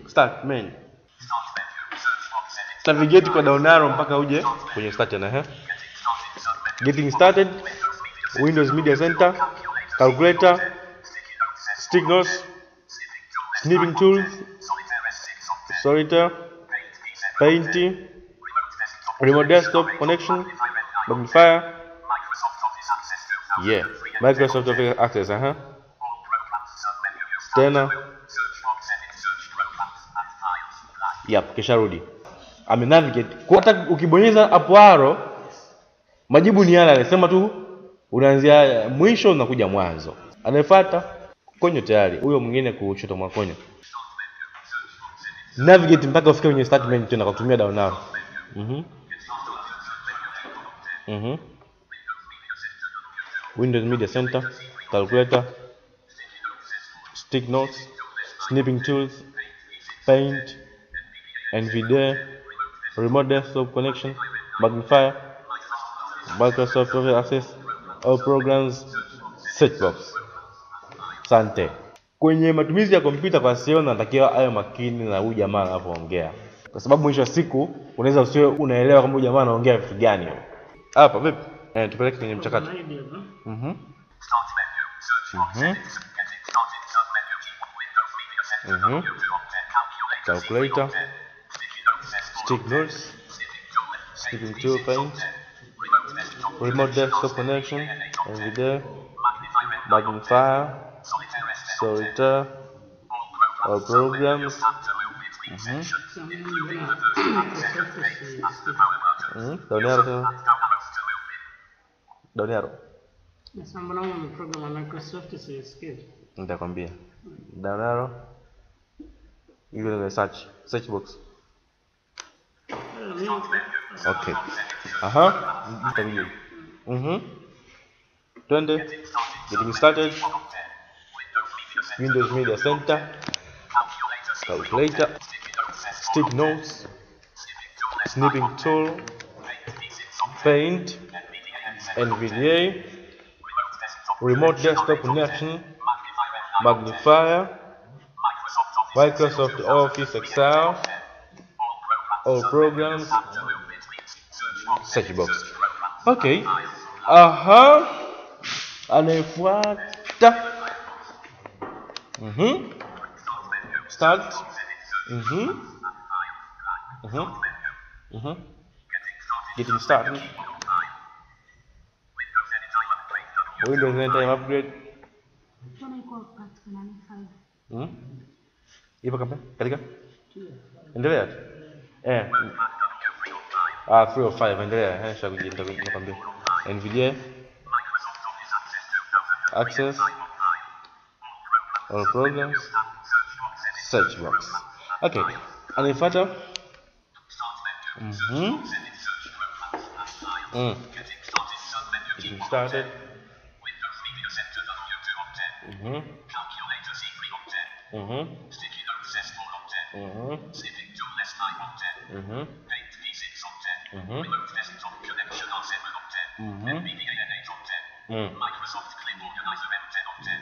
Start menu. Navigate kwa down arrow mpaka uje kwenye start na Getting started. Windows Media Center, Calculator, Stick Notes, Snipping Tools, Solitaire, Paint, Remote Desktop Connection, Magnifier, Yeah. Microsoft Office Access, Tena. Yep, kisha rudi. Ame navigate. Kwa hata ukibonyeza hapo arrow, majibu ni yale anasema tu unaanzia mwisho unakuja mwanzo. Anayefuata konyo tayari. Huyo mwingine kushoto mwa konyo. Navigate mpaka ufike kwenye start menu tena kwa kutumia down arrow. Windows Media Center, calculator, stick notes, snipping tools, paint, NVDA, remote desktop connection, magnifier, Microsoft Office Access, all programs, search box. Asante. Kwenye matumizi ya kompyuta kwa SEO natakiwa awe makini na huyu jamaa anapoongea. Kwa sababu mwisho wa siku unaweza usiwe unaelewa kama huyu jamaa anaongea vitu gani. Hapa vipi? Tupeleke kwenye mchakato. Calculator, stick notes, snipping tool, paint, remote desktop connection, NVDA, magnifier, sorter, all programs. Down arrow. Nasema ni program ya Microsoft CSK. Nitakwambia. Down arrow. Hiyo ni search box. Okay. Nitakwambia. Twende. Getting started. Windows Media Center. Calculator. Stick notes. Snipping tool. Paint. NVDA, remote desktop connection, magnifier, Microsoft Office Excel, all programs, search box. Okay. Anayefuata. Start. Getting started. Windows Anytime Upgrade. Ipo katika? Endelea. 305 endelea. Nitakwambia. NVDA. Access. All programs. Search box. Okay. Anafuata. Getting started.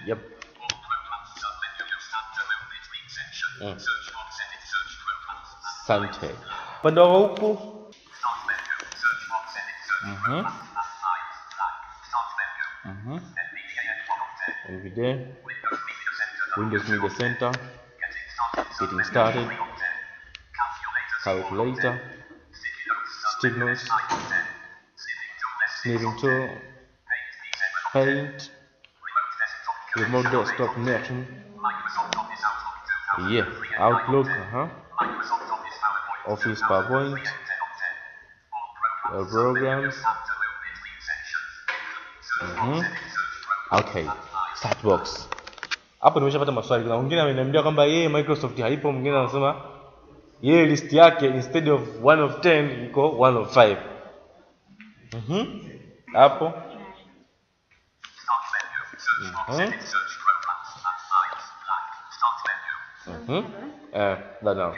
Yep. Sante. Upande wa huku. NVDA, Windows Media Center, getting started, calculator, stick notes, snipping tool, paint, remote desktop connection, Outlook, Office PowerPoint, programs. Okay, start box. Hapo nimeshapata maswali. Kuna mwingine ameniambia kwamba yeye Microsoft haipo, mwingine anasema yeye list yake instead of 1 of 10 iko 1 of 5. Hapo. Now.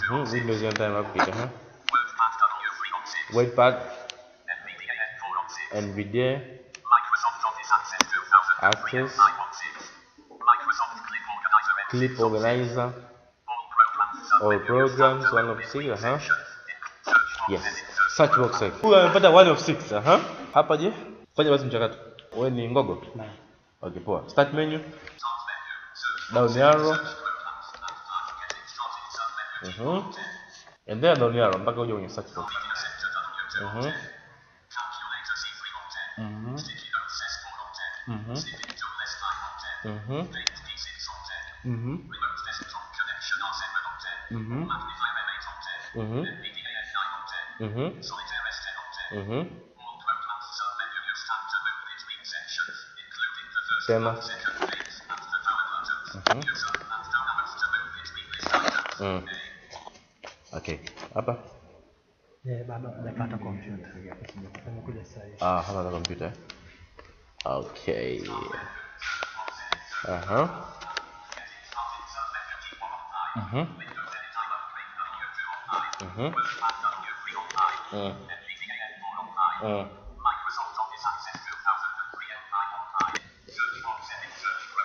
Windows Anytime Upgrade, Wordpad, NVDA, Access, Clip Organizer, all programs, 1 of 6, Yes. Search box. Huyu amepata 1 of 6, Hapa je? Fanya basi mchakato. Wewe ni ngogo? Naam. Okay, poa. Start menu. Down arrow. And then down arrow mpaka uje kwenye search box. Mhm. Mhm. Mhm. Mhm. Mhm. Mhm. Mhm. Tena. Mhm. Okay. Hapa. Bado hajapata kompyuta. Amekuja sasa hivi. Hapa na kompyuta. Okay. Aha. Mhm. Mhm.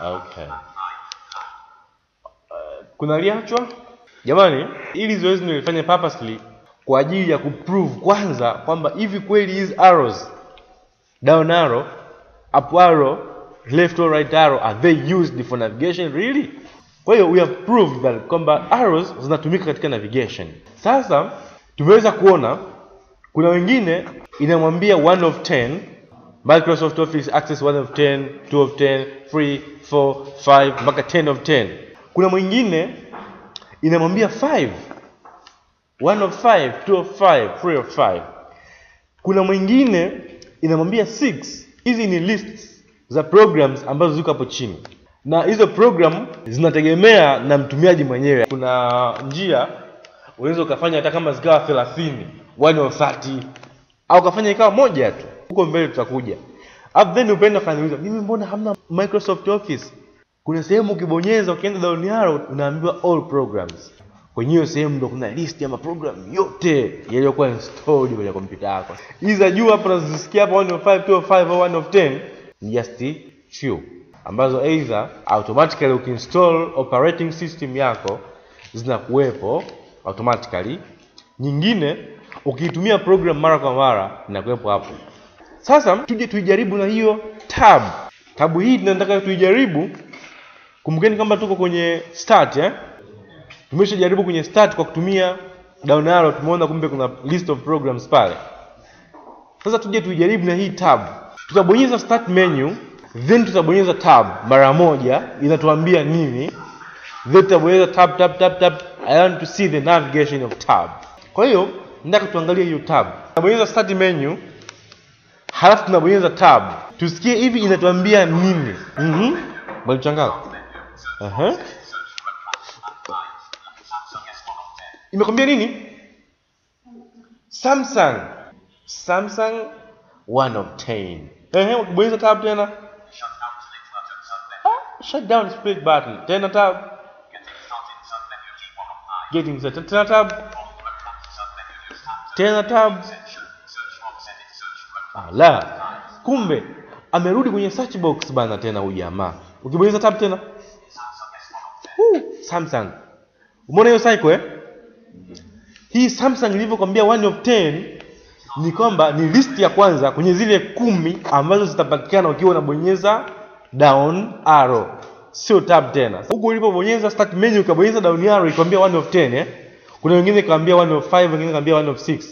Okay. Kuna liachwa? Jamani, ili zoezi nilifanya purposely kwa ajili ya kuprove kwanza kwamba hivi kweli hizi arrows, down arrow, up arrow, left or right arrow, are they used for navigation really? Kwa hiyo we have proved that kwamba arrows zinatumika katika navigation. Sasa tumeweza kuona kuna wengine inamwambia 1 of 10, Microsoft Office Access 1 of 10, 2 of 10, 3, 4, 5 mpaka 10 of 10. Kuna mwingine inamwambia 5, 1 of 5, 2 of 5, 3 of 5. Kuna mwingine inamwambia 6. Hizi ni lists za programs ambazo ziko hapo chini, na hizo program zinategemea na mtumiaji mwenyewe. Kuna njia unaweza ukafanya hata kama zikawa 30, 1 of 30, au kafanya ikawa moja tu. Huko mbele tutakuja. Hapo then upenda kaniuliza, mimi mbona hamna Microsoft Office? Kuna sehemu ukibonyeza ukienda down arrow unaambiwa all programs. Kwenye hiyo sehemu ndo kuna list ya maprogram yote yaliyokuwa installed kwenye kompyuta yako. Hizi za juu hapo unazisikia hapo 1 of 5, 2 of 5 au 1 of 10 ni just few ambazo either automatically ukiinstall operating system yako zinakuwepo automatically, nyingine ukiitumia program mara kwa mara inakuwepo hapo. Sasa tuje tuijaribu na hiyo tab. Tabu hii tunataka tuijaribu. Kumbukeni kama tuko kwenye start Tumeshajaribu kwenye start kwa kutumia down arrow, tumeona kumbe kuna list of programs pale. Sasa tuje tuijaribu na hii tab. Tutabonyeza start menu, then tutabonyeza tab mara moja, inatuambia nini? Then tutabonyeza tab. I want to see the navigation of tab. Kwa hiyo nataka tuangalie hiyo tab. Tutabonyeza start menu, halafu tunabonyeza tab. Tusikie hivi inatuambia nini. Bali changala. Imekwambia nini? Samsung 1 of 10. Ukibonyeza tab tena. Shut down split button. Tena tab. Getting started. Tena tab. Tena tab. La. Kumbe amerudi kwenye search box bana tena huyu jamaa. Ukibonyeza tab tena. Samsung. Umeona hiyo cycle Hii Samsung ilivyokuambia 1 of 10 ni kwamba ni list ya kwanza kwenye zile 10 ambazo zitapatikana ukiwa unabonyeza down arrow, sio tab tena. Huko ulipobonyeza start menu ukabonyeza down arrow ikwambia 1 of 10 Kuna wengine ikwambia 1 of 5, wengine ikwambia 1 of 6.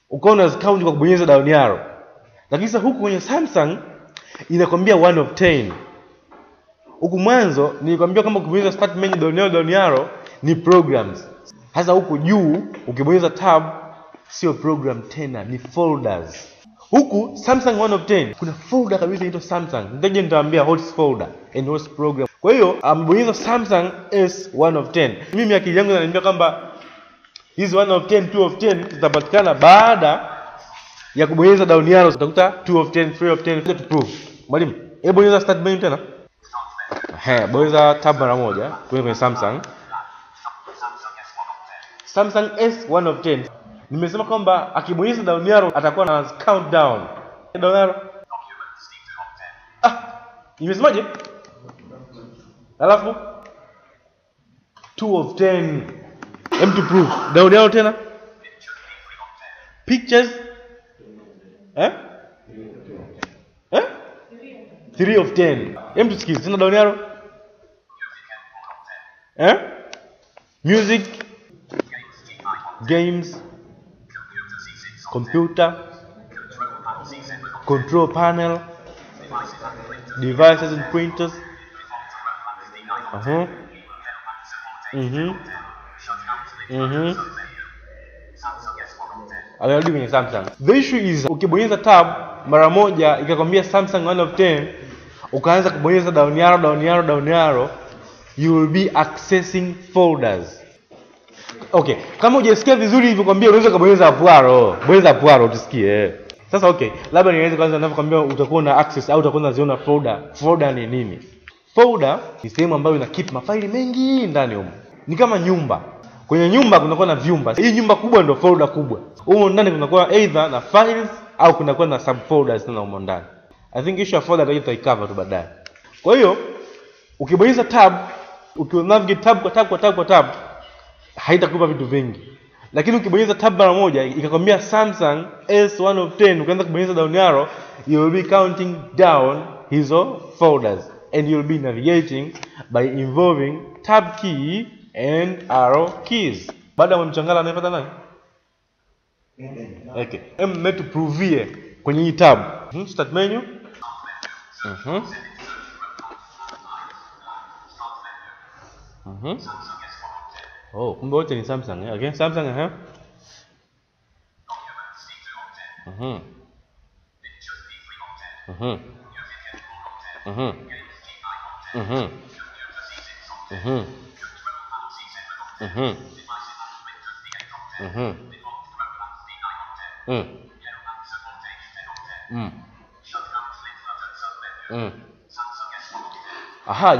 Ukaona count kwa kubonyeza down arrow. Lakini sasa huku kwenye Samsung inakwambia 1 of 10. Huku mwanzo nilikwambia kama ukibonyeza start menu down arrow ni programs. Sasa huku juu ukibonyeza tab sio program tena, ni folders. Huku Samsung 1 of 10 kuna folder kabisa inaitwa Samsung. Nitaje nitaambia host folder and host program. Kwa hiyo ambonyeza Samsung S 1 of 10. Mimi akili yangu inaniambia kwamba hizi 1 of 10, 2 of 10 zitapatikana baada ya kubonyeza down arrow. Utakuta 2 of 10, 3 of 10 to prove. Mwalimu, hebu bonyeza start menu tena. Bonyeza tab mara moja kwenye Samsung. Samsung S 1 of 10. Nimesema kwamba akibonyeza down arrow atakuwa na countdown. Down arrow. Nimesemaje? Alafu 2 of 10. To prove. Down arrow tena. Pictures. 3 of 10. Tusikize tena down arrow. Music. Games, computer, control panel, devices and printers. Anarudi kwenye Samsung. The issue is ukibonyeza tab mara moja ikakwambia Samsung 1 of 10, ukaanza kubonyeza down arrow, you will be accessing folders. Okay, kama hujasikia vizuri hivyo kwambia unaweza kubonyeza up arrow. Bonyeza up arrow tusikie. Sasa okay, labda niweze kwanza ninavyokuambia utakuwa na access au utakuwa unaziona folder. Folder ni nini? Folder ni sehemu ambayo ina keep mafaili mengi ndani humo. Ni kama nyumba. Kwenye nyumba kunakuwa na vyumba. Hii nyumba kubwa ndio folder kubwa. Humo ndani kunakuwa either na files au kunakuwa na subfolders tena humo ndani. I think issue ya folder ndio itaikava tu baadaye. Kwa hiyo ukibonyeza tab, ukinavigate tab kwa tab, haitakupa vitu vingi. Lakini ukibonyeza tab mara moja ikakwambia Samsung S1 of 10, ukaanza kubonyeza down arrow, you will be counting down hizo folders and you'll be navigating by involving tab key and arrow keys. Baada ya mchangala anaipata nani? Okay. Let to prove kwenye hii tab. Start menu. Oh, kumbe wote ni Samsung. Okay, Samsung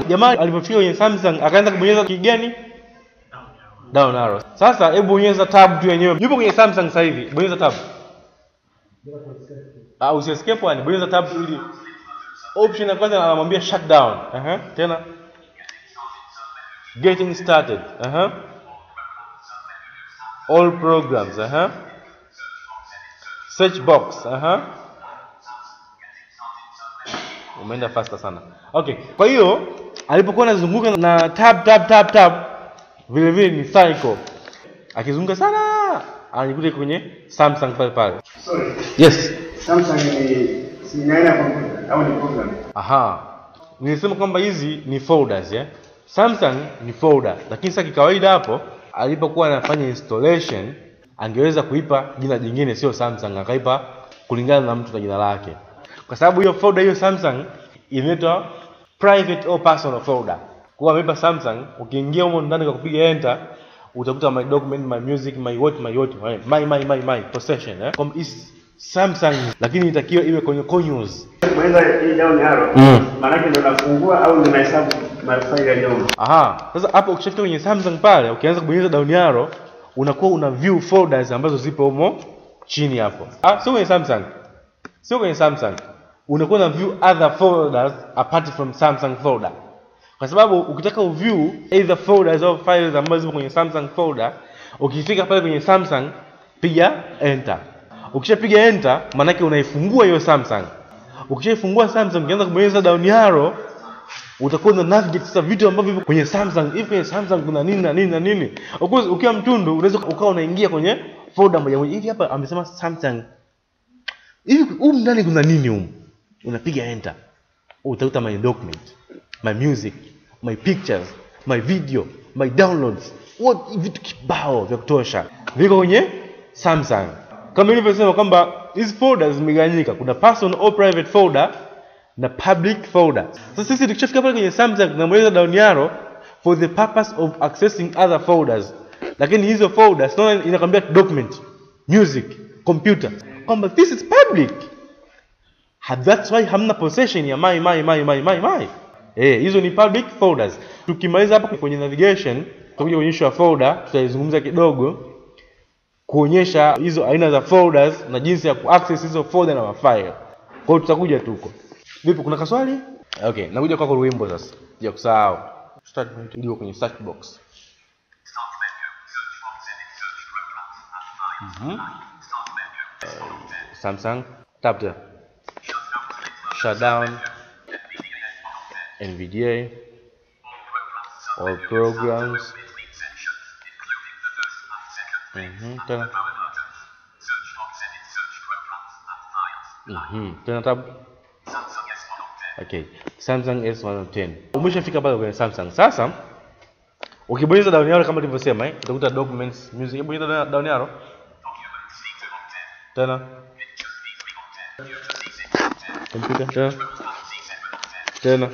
jamaa alipofika kwenye Samsung akaanza kubonyeza kigani? Down arrow. Sasa hebu bonyeza tab tu yenyewe. Yupo kwenye Samsung sasa hivi. Bonyeza tab. Usiescape yani, bonyeza tab ili option ya kwanza anamwambia shut down. Tena getting started. All programs. Search box. Umeenda faster sana. Okay. Kwa hiyo alipokuwa anazunguka na tab vile vile ni cycle. Akizunguka sana anikuta kwenye Samsung pale. Sorry. Yes. Samsung ni aina ya kompyuta au ni program? Nilisema kwamba hizi ni folders Samsung ni folder, lakini sasa kikawaida hapo alipokuwa anafanya installation angeweza kuipa jina jingine sio Samsung, akaipa kulingana na mtu na jina lake. Kwa sababu hiyo folder hiyo Samsung inaitwa private or personal folder. Kwa ameipa Samsung, ukiingia humo ndani kwa kupiga enter utakuta my document, my music, my my possession Kwa is Samsung, lakini itakiwa iwe kwenye continuous. Bonyeza hii down arrow. Maana yake ndio nafungua au ndio nahesabu mafaili yaliyomo. Sasa hapo ukishafika kwenye Samsung pale, ukianza kubonyeza down arrow, unakuwa una view folders ambazo zipo humo chini hapo. Sio kwenye Samsung. Unakuwa na view other folders apart from Samsung folder. Kwa sababu ukitaka uview either folders au files ambazo zipo kwenye Samsung folder, ukifika pale kwenye Samsung piga enter. Ukishapiga enter maana yake unaifungua hiyo Samsung. Ukishaifungua Samsung ukianza kubonyeza down arrow, utakuwa na navigate sasa vitu ambavyo vipo kwenye Samsung. Hivi kwenye Samsung kuna nini na nini. Of course ukiwa mtundu unaweza ukawa unaingia kwenye folder moja moja. Hivi hapa amesema Samsung. Hivi huko ndani kuna nini huko? Unapiga enter. Utakuta my document, my music, my pictures, my video, my downloads. Vitu kibao vya kutosha viko kwenye Samsung. Kama nilivyosema kwamba hizi folders zimegawanyika, kuna personal or private folder na public folder. Sasa sisi tukishafika pale kwenye Samsung tunabonyeza down arrow for the purpose of accessing other folders. Lakini hizo folders inakwambia document, music, computer, kwamba this is public. That's why hamna possession ya my. Hizo ni public folders. Tukimaliza hapa kwenye navigation, tutakuja kuonyesha folder, tutaizungumza kidogo kuonyesha hizo aina za folders na jinsi ya kuaccess hizo folder na mafile. Kwa hiyo tutakuja tuko. Vipi, kuna kaswali? Okay, nakuja kwako Ruimbo sasa. Sija kusahau. Start ndio kwenye search box. Samsung tab there. Shutdown, NVDA, all programs. Tena tab Okay. Samsung S110. Umeshafika pale kwenye Samsung. Sasa ukibonyeza down arrow kama nilivyosema utakuta documents, music. Bonyeza down arrow. Tena. Computer tena. Tena.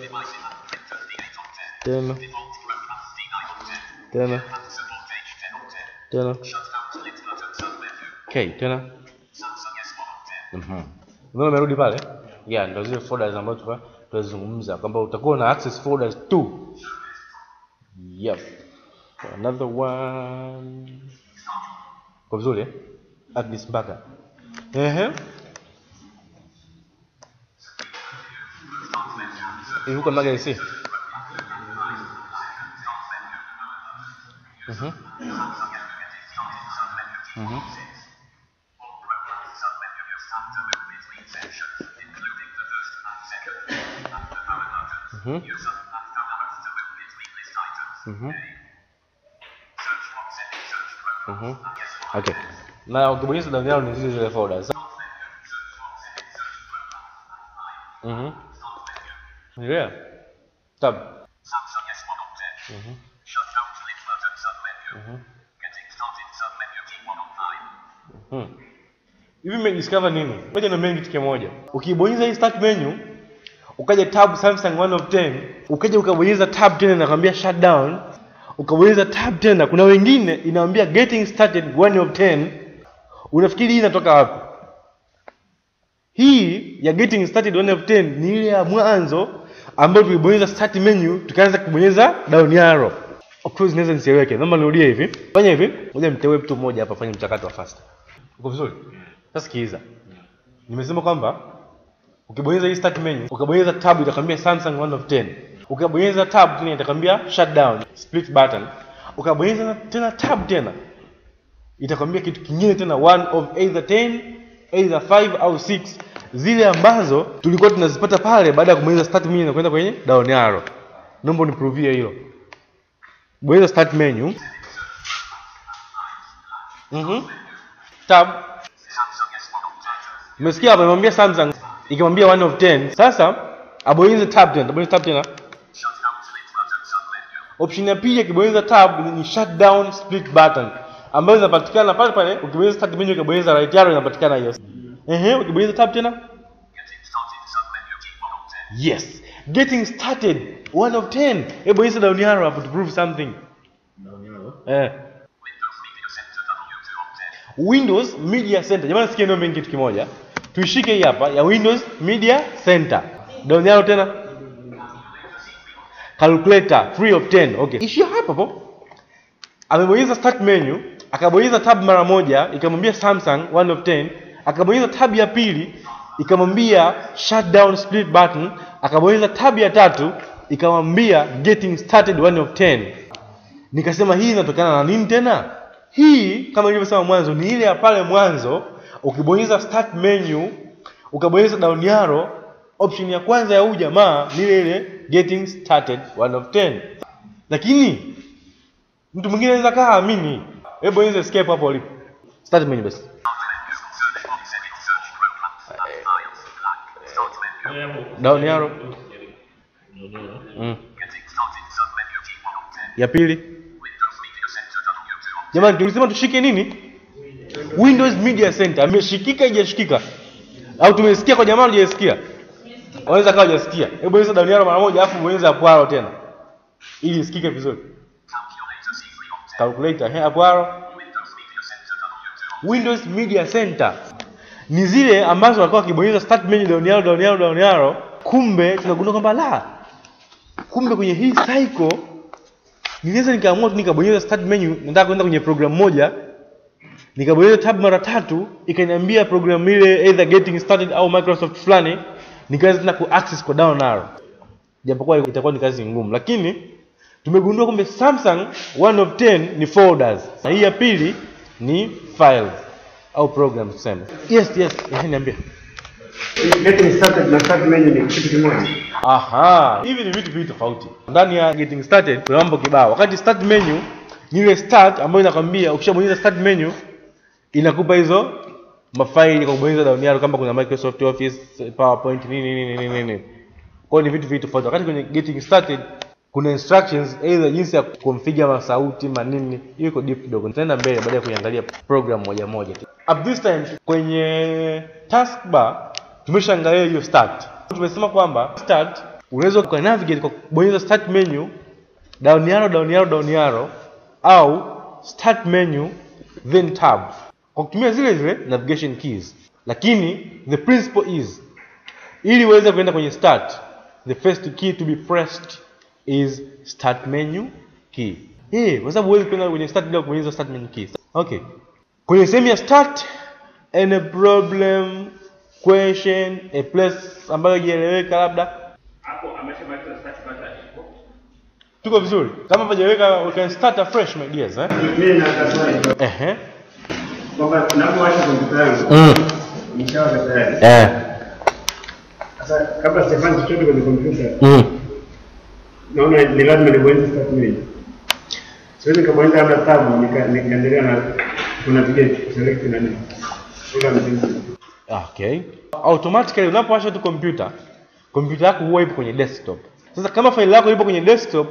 Tena. Tena. Tena. Okay, tena. Unaona umerudi pale? Yeah, ndio zile folders ambazo tunazungumza kwamba utakuwa na access folders tu. Yep. Another one. Kwa vizuri eh? At this mpaka. Huko mnaga isi. Okay. Na ukibonyeza down arrow ni zile folders. Yeah. Tab. Samsung S1 on 10. Shut down to link button submenu. Getting started submenu T1 on 5. Hivi mmediscover nini? Ngoja niambie kitu kimoja. Ukibonyeza hii start menu, ukaja tab Samsung 1 of 10, ukaja ukabonyeza tab tena nakwambia shutdown, ukabonyeza tab tena, kuna wengine inaambia getting started 1 of 10. Unafikiri hii inatoka wapi? Hii ya getting started 1 of 10 ni ile ya mwanzo ambapo tulibonyeza start menu tukaanza kubonyeza down arrow. Of course naweza nisiweke. Naomba nirudie hivi. Fanya hivi. Ngoja mtewe mtu mmoja hapa afanye mchakato wa fast. Uko vizuri? Sasa sikiliza. Nimesema kwamba ukibonyeza hii start menu, ukabonyeza tab itakwambia Samsung 1 of 10. Ukabonyeza tab tena itakwambia shutdown, split button. Ukabonyeza tena tab tena itakwambia kitu kingine tena 1 of either 10, either 5 au 6, zile ambazo tulikuwa tunazipata pale baada ya kubonyeza start menu na kwenda kwenye down arrow. Naomba niprovie hilo. Bonyeza start menu. Tab. Umesikia hapa imemwambia Samsung, ikimwambia 1 of 10. Sasa abonyeze tab tena, abonyeze tab tena. Option ya pili ikibonyeza tab ni shutdown split button, ambayo inapatikana pale pale ukibonyeza start menu ukibonyeza right arrow inapatikana hiyo. Ukibonyeza tab tena. Yes, getting started 1 of 10. Bonyeza down arrow hapo to prove something. Down arrow. Windows Media Center. Jamani sikia ndio mengi kitu kimoja. Tuishike hii hapa ya Windows Media Center. Down arrow tena. Calculator 3 of 10. Okay. Ishia hapa hapo. Amebonyeza start menu, akabonyeza tab mara moja, ikamwambia Samsung 1 of 10, akabonyeza tab ya pili, ikamwambia shutdown split button, akabonyeza tab ya tatu, ikamwambia getting started 1 of 10. Nikasema hii inatokana na nini tena? Hii kama nilivyosema mwanzo ni ile ya pale mwanzo, ukibonyeza start menu, ukabonyeza down arrow, option ya kwanza ya huyu jamaa ni ile getting started 1 of 10. Lakini mtu mwingine anaweza kaamini. Bonyeza escape hapo ulipo. Start menu basi. Down arrow. Ya pili. Jamani tulisema tushike nini? Windows Media Center. Ameshikika haijashikika? Au tumesikia kwa jamaa hajasikia? Waweza kawa hajasikia. Bonyeza down arrow mara moja afu bonyeza hapo arrow tena. Ili isikike vizuri. Calculator hapo arrow. Windows Media Center ni zile ambazo walikuwa wakibonyeza start menu down arrow, kumbe tunagundua kwamba kumbe kwenye hii cycle ninaweza nikaamua tu nikabonyeza start menu, nataka kwenda kwenye program moja, nikabonyeza tab mara tatu, ikaniambia program ile either getting started au Microsoft fulani, nikaweza tena ku-access kwa down arrow. Japokuwa itakuwa ni kazi ngumu, lakini tumegundua kwamba Samsung 1 of 10 ni folders. Na hii ya pili ni files au programs tuseme. Yes, niambia. Getting started na start menu ni kitu kimoja. Aha, hivi ni vitu tofauti. Ndani ya getting started kuna mambo kibao. Wakati start menu ni ile start ambayo inakwambia ukishabonyeza start menu inakupa hizo mafaili kwa kubonyeza down arrow kama kuna Microsoft Office, PowerPoint nini. Kwa hiyo ni vitu tofauti. Wakati kwenye getting started kuna instructions either jinsi ya configure masauti manini, hiyo iko deep kidogo. Tutaenda mbele baada ya kuangalia program moja moja. At this time kwenye taskbar tumeshaangalia hiyo start. Tumesema kwamba start unaweza ku navigate kwa kubonyeza start menu, down arrow au start menu then tab kwa kutumia zile navigation keys. Lakini the principle is ili uweze kwenda kwenye start, the first key to be pressed is start menu key. Kwa sababu huwezi kwenda kwenye start bila kubonyeza start menu key. Okay. Kwenye sehemu ya start, any problem, question, a place ambayo haieleweka labda. Hapo ameshamaliza start button. Tuko vizuri. Kama hajaeleweka we can start afresh my dears, Mimi na kaswali. Kwamba tunapowasha kompyuta yangu. Nishawaza tayari. Sasa kabla sijafanya chochote kwenye kompyuta. Naona ni lazima nibonyeze start menu. Siwezi kubonyeza labda tab nikaendelea na navigate select na nini. Okay. Automatically unapowasha tu kompyuta yako huwa ipo kwenye desktop. Sasa kama file yako ipo kwenye desktop,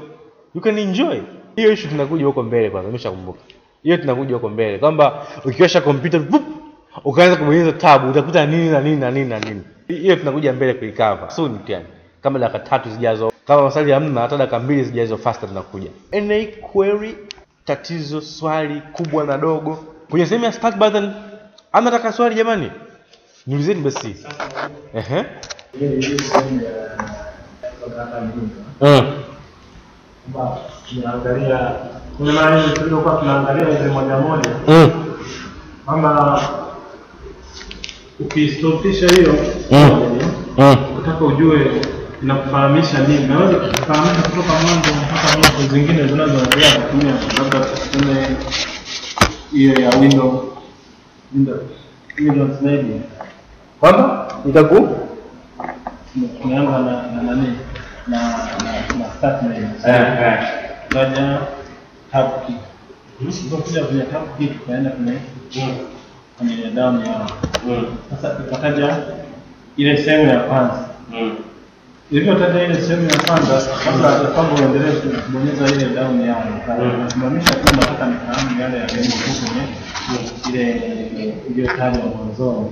you can enjoy. Hiyo issue tunakuja huko mbele kwanza, nimeshakumbuka. Hiyo tunakuja huko mbele kwamba ukiwasha kompyuta ukaanza kubonyeza tab utakuta nini na nini na nini na nini. Hiyo tunakuja mbele kuikava. So ni yani kama dakika 3 zijazo, kama maswali hamna hata dakika 2 zijazo faster tunakuja. Any query, tatizo, swali kubwa na dogo kwenye sehemu ya start button, ama nataka swali jamani? Niulizeni basi. Tunaangalia kuna mara nyingi tulikuwa tunaangalia ile moja moja. Kama ukistopisha hiyo unataka ujue inakufahamisha nini. Naweza kufahamisha kutoka mwanzo mpaka mwisho, zingine zinazoendelea kutumia labda tuseme hiyo ya Windows maybe. Kwamba tunaanza na nani na start menu. Kaja tab key. Tunakuja kwenye tab key tukaenda kwenye down arrow. Sasa tukataja ile sehemu ya kwanza. Ilipotaja ile sehemu ya kwanza, kabla ya kwamba uendelee kubonyeza ile down arrow, unasimamisha tu nataka nifahamu yale ya kwenye ile tab ya mwanzo.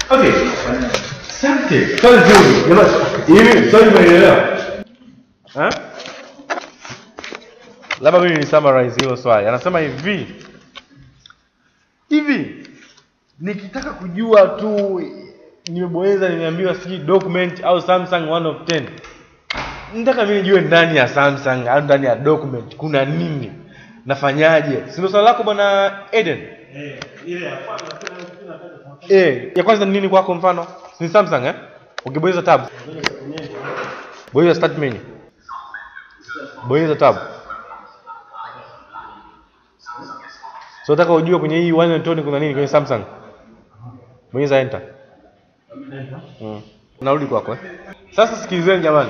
Okay. Asante. Swali zuri. Jamani, hivi swali umeelewa? Labda mimi ni summarize hilo swali. Anasema hivi nikitaka kujua tu nimebonyeza nimeambiwa siji document au Samsung 1 of 10. Nataka mimi nijue ndani ya Samsung au ndani ya document kuna nini? Nafanyaje? Si ndio swali lako bwana Eden? Ile ya kwanza ya kwanza ni nini kwako mfano? Ni Samsung ukibonyeza tab. Bonyeza start menu. Bonyeza tab. So nataka ujue kwenye hii 1 and 10 kuna nini kwenye Samsung. Bonyeza enter. Narudi kwako. Sasa sikilizeni jamani.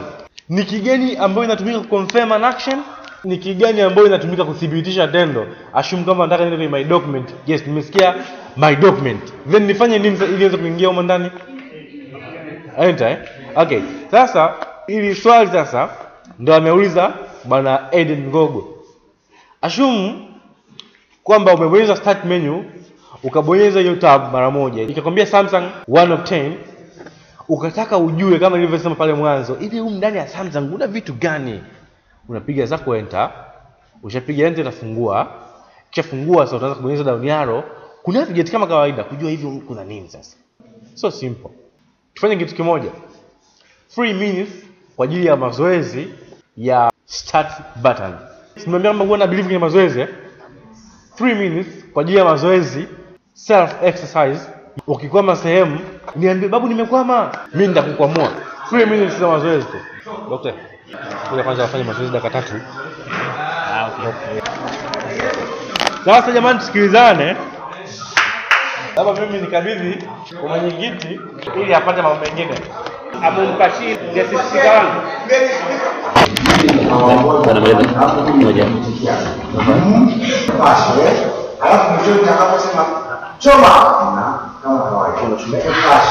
Ni kigani ambayo inatumika kuconfirm an action? Ni kigani ambayo inatumika kudhibitisha tendo? Assume kama nataka niende kwenye my document. Yes, nimesikia my document. Then nifanye nini ili niweze kuingia huko ndani? Enter. Okay. Sasa ili swali sasa ndio ameuliza bwana Eden Ngogo. Assume kwamba umebonyeza start menu, ukabonyeza hiyo tab mara moja. Ikakwambia Samsung 1 of 10. Ukataka ujue kama nilivyosema pale mwanzo, ili huko ndani ya Samsung kuna vitu gani? Unapiga zako enter. Ushapiga enter itafungua. Kisha fungua sasa utaanza kubonyeza down arrow. Kuna navigate kama kawaida kujua hivi kuna nini sasa. So simple. Tufanye kitu kimoja. 3 minutes kwa ajili ya mazoezi ya start button. Simwambia kama una believe kwenye mazoezi 3 minutes kwa ajili ya mazoezi self exercise. Ukikwama sehemu niambie babu nimekwama, mimi nitakukwamua. 3 minutes za mazoezi tu. Daktari, ngoja kwanza afanye mazoezi dakika 3. Okay. Sasa jamani tusikilizane. Labda mimi nikabidhi kwa mwenyekiti ili apate mambo mengine. Amumpashi jasisika wangu. Bana moja. Alafu mzee utakaposema choma kama kawaida. unachomeka flash.